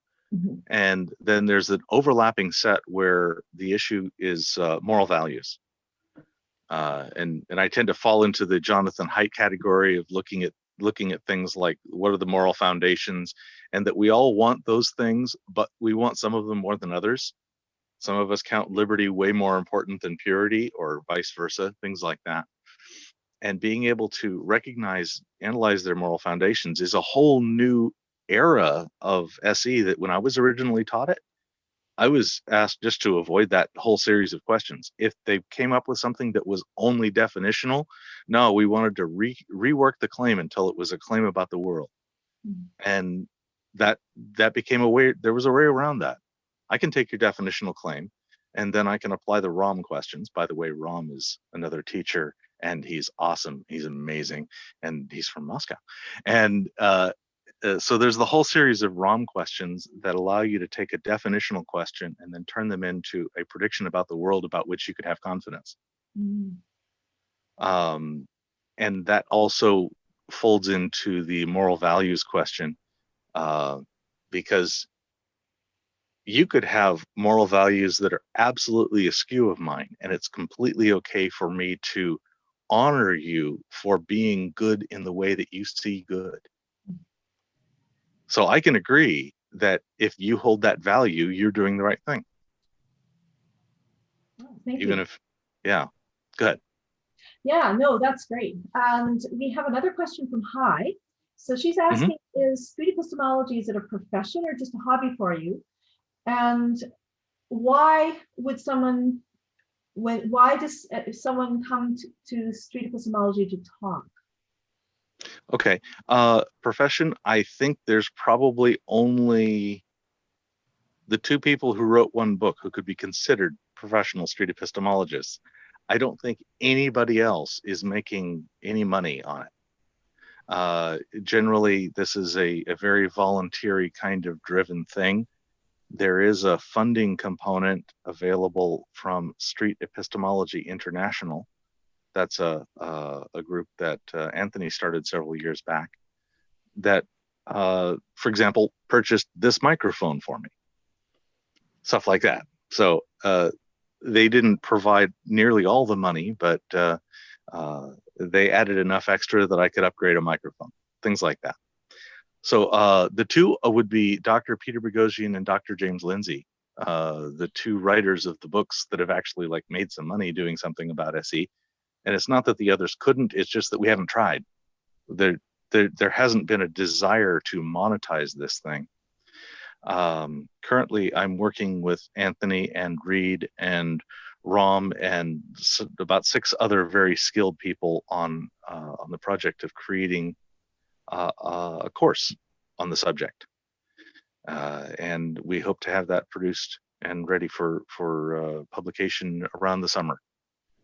and then there's an overlapping set where the issue is moral values. And I tend to fall into the Jonathan Haidt category of looking at things like what are the moral foundations, and that we all want those things, but we want some of them more than others. Some of us count liberty way more important than purity, or vice versa, things like that. And being able to analyze their moral foundations is a whole new era of SE that when I was originally taught it, I was asked just to avoid that whole series of questions. If they came up with something that was only definitional, no, we wanted to rework the claim until it was a claim about the world. And that became a way, there was a way around that. I can take your definitional claim, and then I can apply the ROM questions. By the way, ROM is another teacher, and he's awesome. He's amazing, and he's from Moscow. And so there's the whole series of ROM questions that allow you to take a definitional question and then turn them into a prediction about the world about which you could have confidence. And that also folds into the moral values question, because you could have moral values that are absolutely askew of mine, and it's completely okay for me to honor you for being good in the way that you see good. So I can agree that if you hold that value, you're doing the right thing. Thank Even you. if, yeah, go ahead. Yeah, no, that's great. And we have another question from Hi. So she's asking, is street epistemology, is it a profession or just a hobby for you? And why would someone, why does someone come to street epistemology to talk? Okay, profession, I think there's probably only the two people who wrote one book who could be considered professional street epistemologists. I don't think anybody else is making any money on it. Generally, this is a very voluntary kind of driven thing. There is a funding component available from Street Epistemology International. That's a group that Anthony started several years back that, for example, purchased this microphone for me. Stuff like that. So they didn't provide nearly all the money, but they added enough extra that I could upgrade a microphone, things like that. So the two would be Dr. Peter Boghossian and Dr. James Lindsay, the two writers of the books that have actually like made some money doing something about SE. And it's not that the others couldn't, it's just that we haven't tried. There hasn't been a desire to monetize this thing. Currently, I'm working with Anthony and Reed and Rom, and about 6 other very skilled people on the project of creating a course on the subject. And we hope to have that produced and ready for publication around the summer.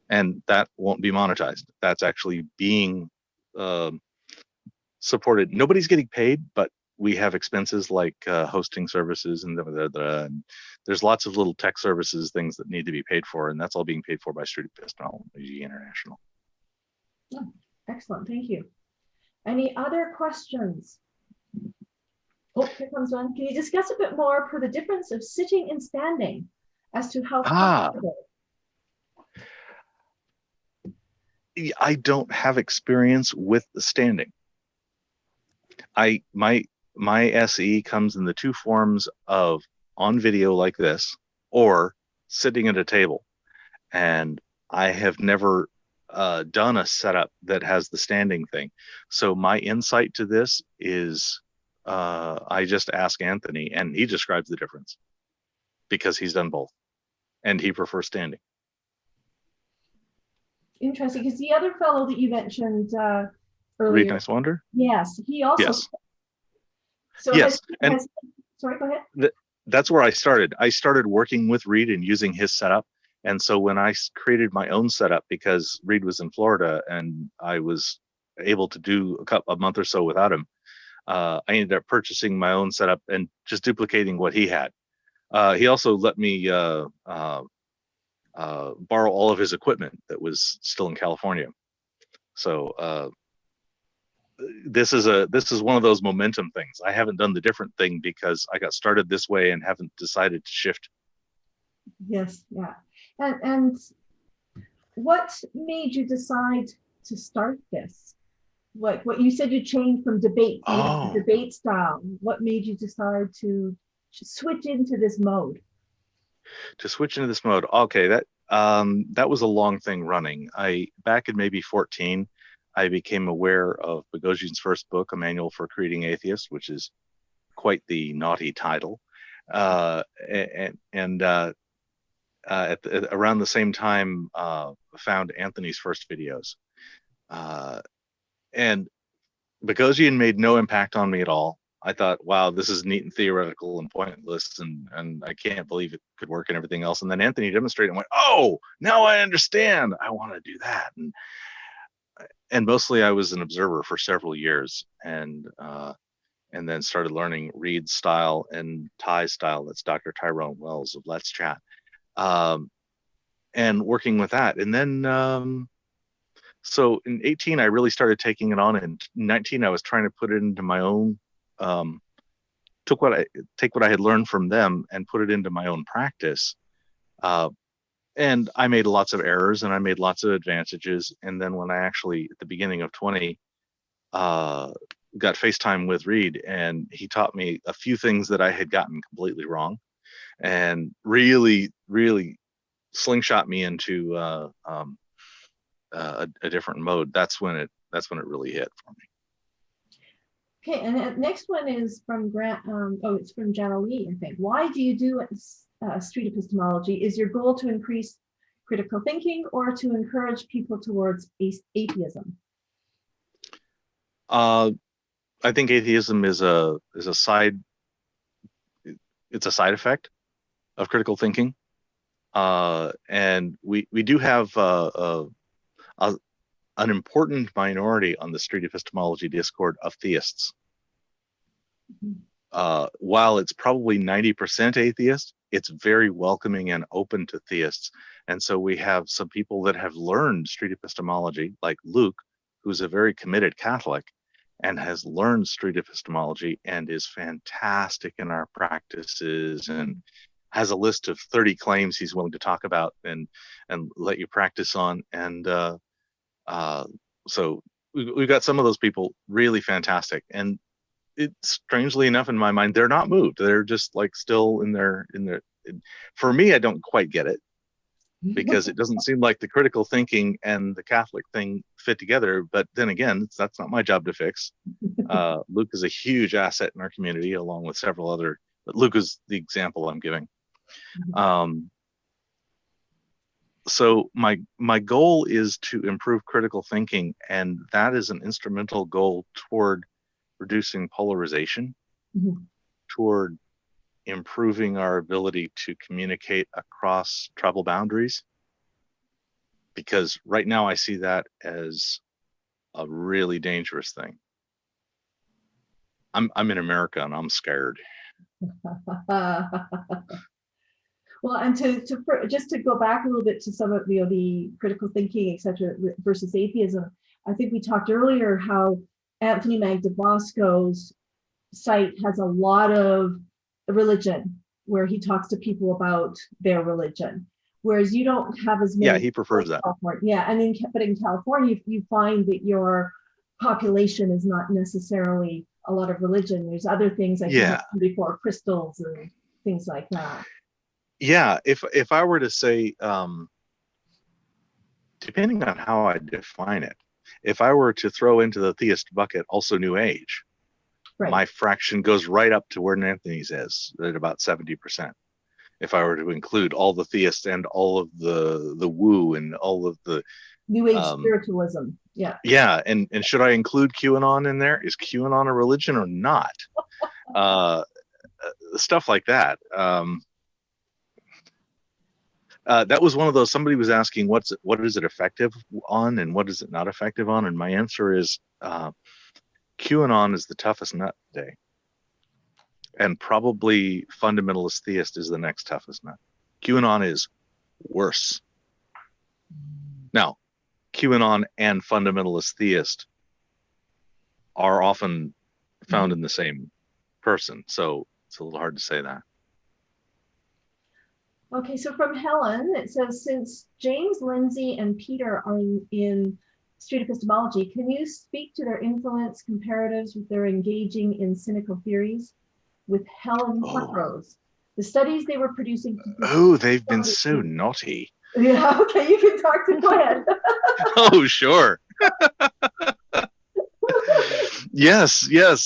And that won't be monetized. That's actually being supported. Nobody's getting paid, but we have expenses like hosting services and there's lots of little tech services, things that need to be paid for, and that's all being paid for by Street Epistemology International. Oh, excellent, thank you. Any other questions? Oh, here comes one. Can you discuss a bit more for the difference of sitting and standing as to how possible? I don't have experience with the standing. My SE comes in the 2 forms of on video like this or sitting at a table. And I have never done a setup that has the standing thing. So my insight to this is I just ask Anthony and he describes the difference because he's done both and he prefers standing. Interesting, because the other fellow that you mentioned earlier. Reed Nice Wonder? Yes, he also. Yes. So yes. Sorry, go ahead. That's where I started. I started working with Reed and using his setup. And so when I created my own setup, because Reed was in Florida and I was able to do a month or so without him, I ended up purchasing my own setup and just duplicating what he had. He also let me borrow all of his equipment that was still in California. So this is one of those momentum things. I haven't done the different thing because I got started this way and haven't decided to shift. Yes, yeah. And what made you decide to start this? What you said you changed from debate to debate style. What made you decide to switch into this mode? To switch into this mode, okay, that was a long thing running. Back in maybe 14, I became aware of Boghossian's first book, A Manual for Creating Atheists, which is quite the naughty title. Around the same time, found Anthony's first videos. And Boghossian made no impact on me at all. I thought, wow, this is neat and theoretical and pointless, and I can't believe it could work and everything else. And then Anthony demonstrated and went, oh, now I understand. I want to do that. And mostly I was an observer for several years, and then started learning Reed's style and Ty's style. That's Dr. Tyrone Wells of Let's Chat, and working with that. And then so in 18, I really started taking it on. In 19, I was trying to put it into my own, take what I had learned from them and put it into my own practice. And I made lots of errors and I made lots of advantages. And then when I actually, at the beginning of 20, got FaceTime with Reed, and he taught me a few things that I had gotten completely wrong, and really, really slingshot me into a different mode. That's when it really hit for me. Okay, and the next one is from it's from Jana Lee, I think. Why do you do street epistemology? Is your goal to increase critical thinking or to encourage people towards atheism? I think atheism is a side effect of critical thinking, and we do have an important minority on the Street Epistemology Discord of theists. While it's probably 90% atheist, it's very welcoming and open to theists. And so we have some people that have learned Street Epistemology, like Luke, who's a very committed Catholic and has learned Street Epistemology and is fantastic in our practices and has a list of 30 claims he's willing to talk about and let you practice on. And so we've got some of those people really fantastic. And it's, strangely enough, in my mind, they're not moved. They're just like still in their. For me, I don't quite get it, because it doesn't seem like the critical thinking and the Catholic thing fit together. But then again, that's not my job to fix. Luke is a huge asset in our community, along with several other. But Luke is the example I'm giving. So my goal is to improve critical thinking, and that is an instrumental goal toward reducing polarization, toward improving our ability to communicate across tribal boundaries. Because right now I see that as a really dangerous thing. I'm in America and I'm scared. Well, and just to go back a little bit to some of the critical thinking, etc., versus atheism, I think we talked earlier how Anthony Magnabosco's site has a lot of religion where he talks to people about their religion, whereas you don't have as many. Yeah, he prefers that. Yeah, and but in California, you find that your population is not necessarily a lot of religion. There's other things like before crystals and things like that. Yeah, if I were to say, depending on how I define it, if I were to throw into the theist bucket also New Age, my fraction goes right up to where Anthony's is, at about 70%. If I were to include all the theists and all of the woo and all of the New Age spiritualism, yeah, and should I include QAnon in there? Is QAnon a religion or not? Stuff like that. That was one of those, somebody was asking what is it effective on and what is it not effective on, and my answer is QAnon is the toughest nut today, and probably fundamentalist theist is the next toughest nut. QAnon is worse. Now, QAnon and fundamentalist theist are often found in the same person, so it's a little hard to say that. Okay, so from Helen, it says, since James Lindsay and Peter are in Street Epistemology, can you speak to their influence comparatives with their engaging in cynical theories with Helen Huckrose? The studies they were producing. Oh, they've been so naughty. Yeah, okay, you can talk to Glenn. Oh, sure. Yes. Peter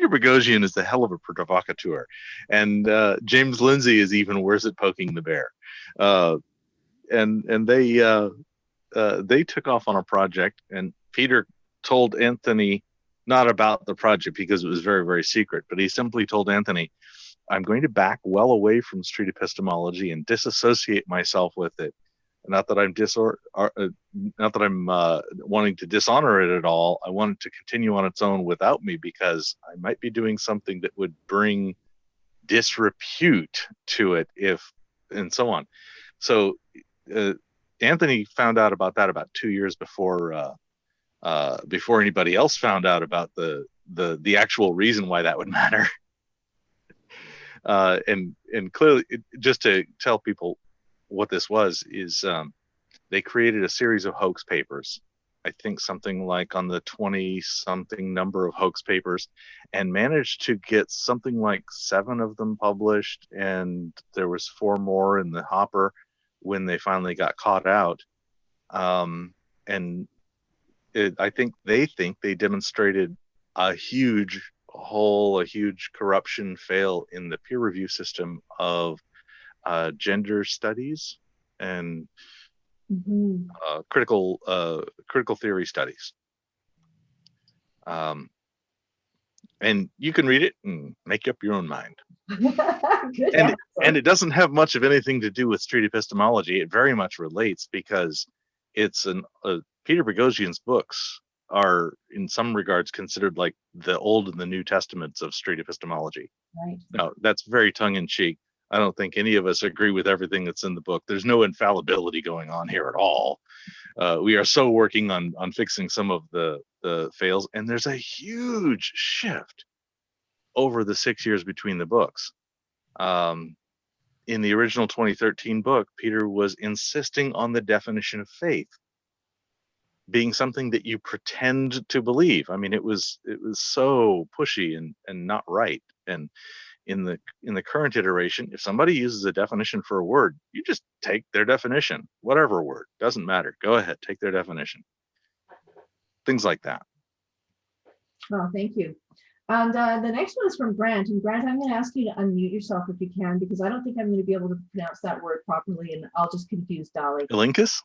Boghossian is the hell of a provocateur, and James Lindsay is even worse at poking the bear. And they took off on a project, and Peter told Anthony not about the project because it was very, very secret, but he simply told Anthony, I'm going to back well away from Street Epistemology and disassociate myself with it. Not that I'm wanting to dishonor it at all. I want it to continue on its own without me, because I might be doing something that would bring disrepute to it, and so on. So Anthony found out about that about 2 years before anybody else found out about the actual reason why that would matter. And clearly, just to tell people what this was, is they created a series of hoax papers. I think something like on the 20-something number of hoax papers, and managed to get something like 7 of them published, and there was 4 more in the hopper when they finally got caught out. And I think they demonstrated a huge corruption fail in the peer review system of gender studies and critical theory studies. And you can read it and make up your own mind. And it doesn't have much of anything to do with street epistemology. It very much relates, because it's Peter Boghossian's books are in some regards considered like the Old and the New Testaments of street epistemology. Right. Now, that's very tongue-in-cheek. I don't think any of us agree with everything that's in the book. There's no infallibility going on here at all. We are so working on fixing some of the fails, and there's a huge shift over the 6 years between the books. In the original 2013 book, Peter was insisting on the definition of faith being something that you pretend to believe. I mean, it was so pushy and not right. And in the current iteration, if somebody uses a definition for a word, you just take their definition, whatever word, doesn't matter. Go ahead, take their definition. Things like that. Oh, thank you. And the next one is from Grant. And Grant, I'm going to ask you to unmute yourself if you can, because I don't think I'm going to be able to pronounce that word properly, and I'll just confuse Dali. Elinkus?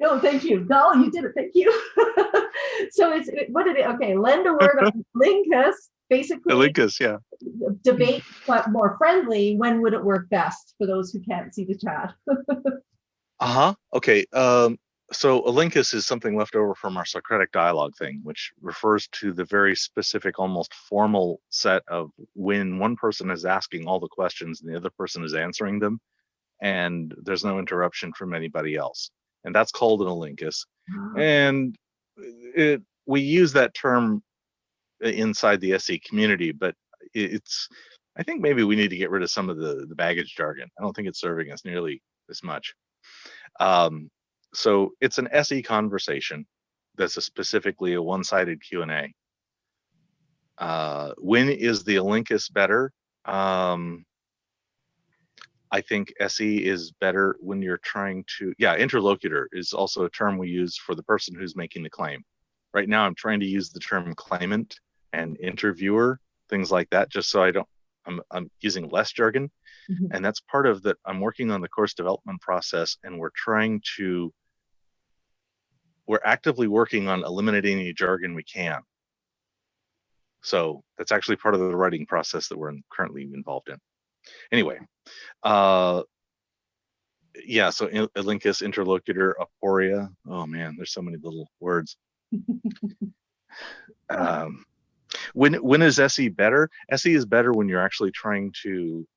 Oh, thank you. Dali, you did it. Thank you. So what did it? Okay, lend a word of Linkus, basically. Elinkus, yeah. Debate, but more friendly. When would it work best for those who can't see the chat? Okay. So Elinkus is something left over from our Socratic dialogue thing, which refers to the very specific, almost formal set of when one person is asking all the questions and the other person is answering them, and there's no interruption from anybody else. And that's called an Elinkus. And we use that term inside the SE community, but I think maybe we need to get rid of some of the baggage jargon. I don't think it's serving us nearly as much. So it's an SE conversation that's specifically a one-sided Q&A. When is the Elinkus better? I think SE is better when you're trying to, interlocutor is also a term we use for the person who's making the claim. Right now, I'm trying to use the term claimant and interviewer, things like that, just so I'm using less jargon. Mm-hmm. And that's part of that. I'm working on the course development process, and we're actively working on eliminating any jargon we can. So that's actually part of the writing process that we're currently involved in. Anyway, so Elinkus, interlocutor, aporia. Oh man, there's so many little words. When is SE better? SE is better when you're actually trying to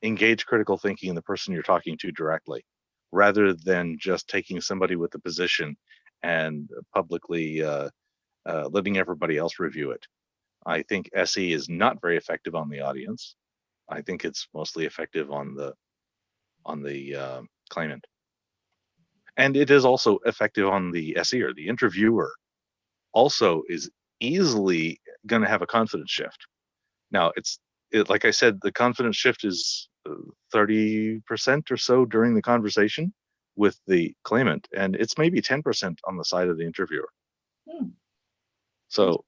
engage critical thinking in the person you're talking to directly, rather than just taking somebody with a position and publicly letting everybody else review it. I think SE is not very effective on the audience. I think it's mostly effective on the claimant. And it is also effective on the SE, or the interviewer also is easily going to have a confidence shift. Now, like I said, the confidence shift is 30% or so during the conversation with the claimant, and it's maybe 10% on the side of the interviewer. So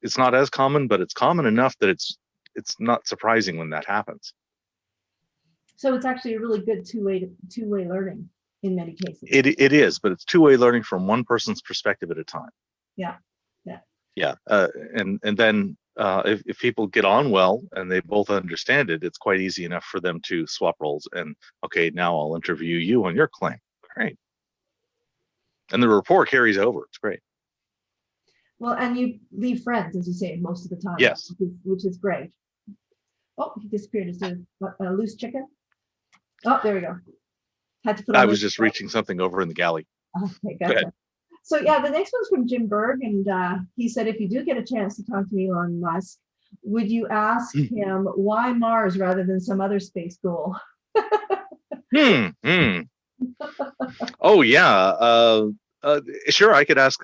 it's not as common, but it's common enough that it's not surprising when that happens. So it's actually a really good two-way learning in many cases. It is, but it's two-way learning from one person's perspective at a time. Yeah. And then if people get on well and they both understand it, it's quite easy enough for them to swap roles and, okay, now I'll interview you on your claim. Great. And the rapport carries over. It's great. Well, and you leave friends, as you say, most of the time. Yes. Which is great. Oh, he disappeared. Is there a loose chicken? Oh, there we go. Had to put. I was just reaching something over in the galley. Okay, gotcha. So yeah, the next one's from Jim Berg, and he said, if you do get a chance to talk to Elon Musk, would you ask him why Mars rather than some other space goal? Oh yeah. Sure, I could ask.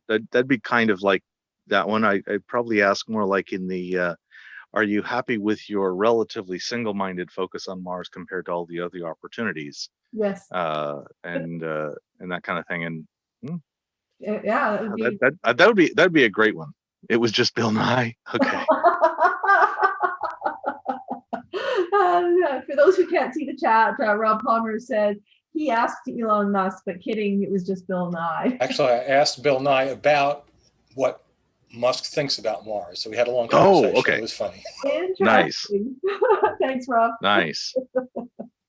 That'd be kind of like that one. I'd probably ask more like in the, are you happy with your relatively single-minded focus on Mars compared to all the other opportunities? Yes. And that kind of thing. And yeah, that'd be a great one. It was just Bill Nye. Okay. For those who can't see the chat, Rob Palmer said he asked Elon Musk, but kidding, it was just Bill Nye. Actually, I asked Bill Nye about what Musk thinks about Mars. So we had a long conversation. Oh, okay. It was funny. Nice. Thanks, Rob. Nice.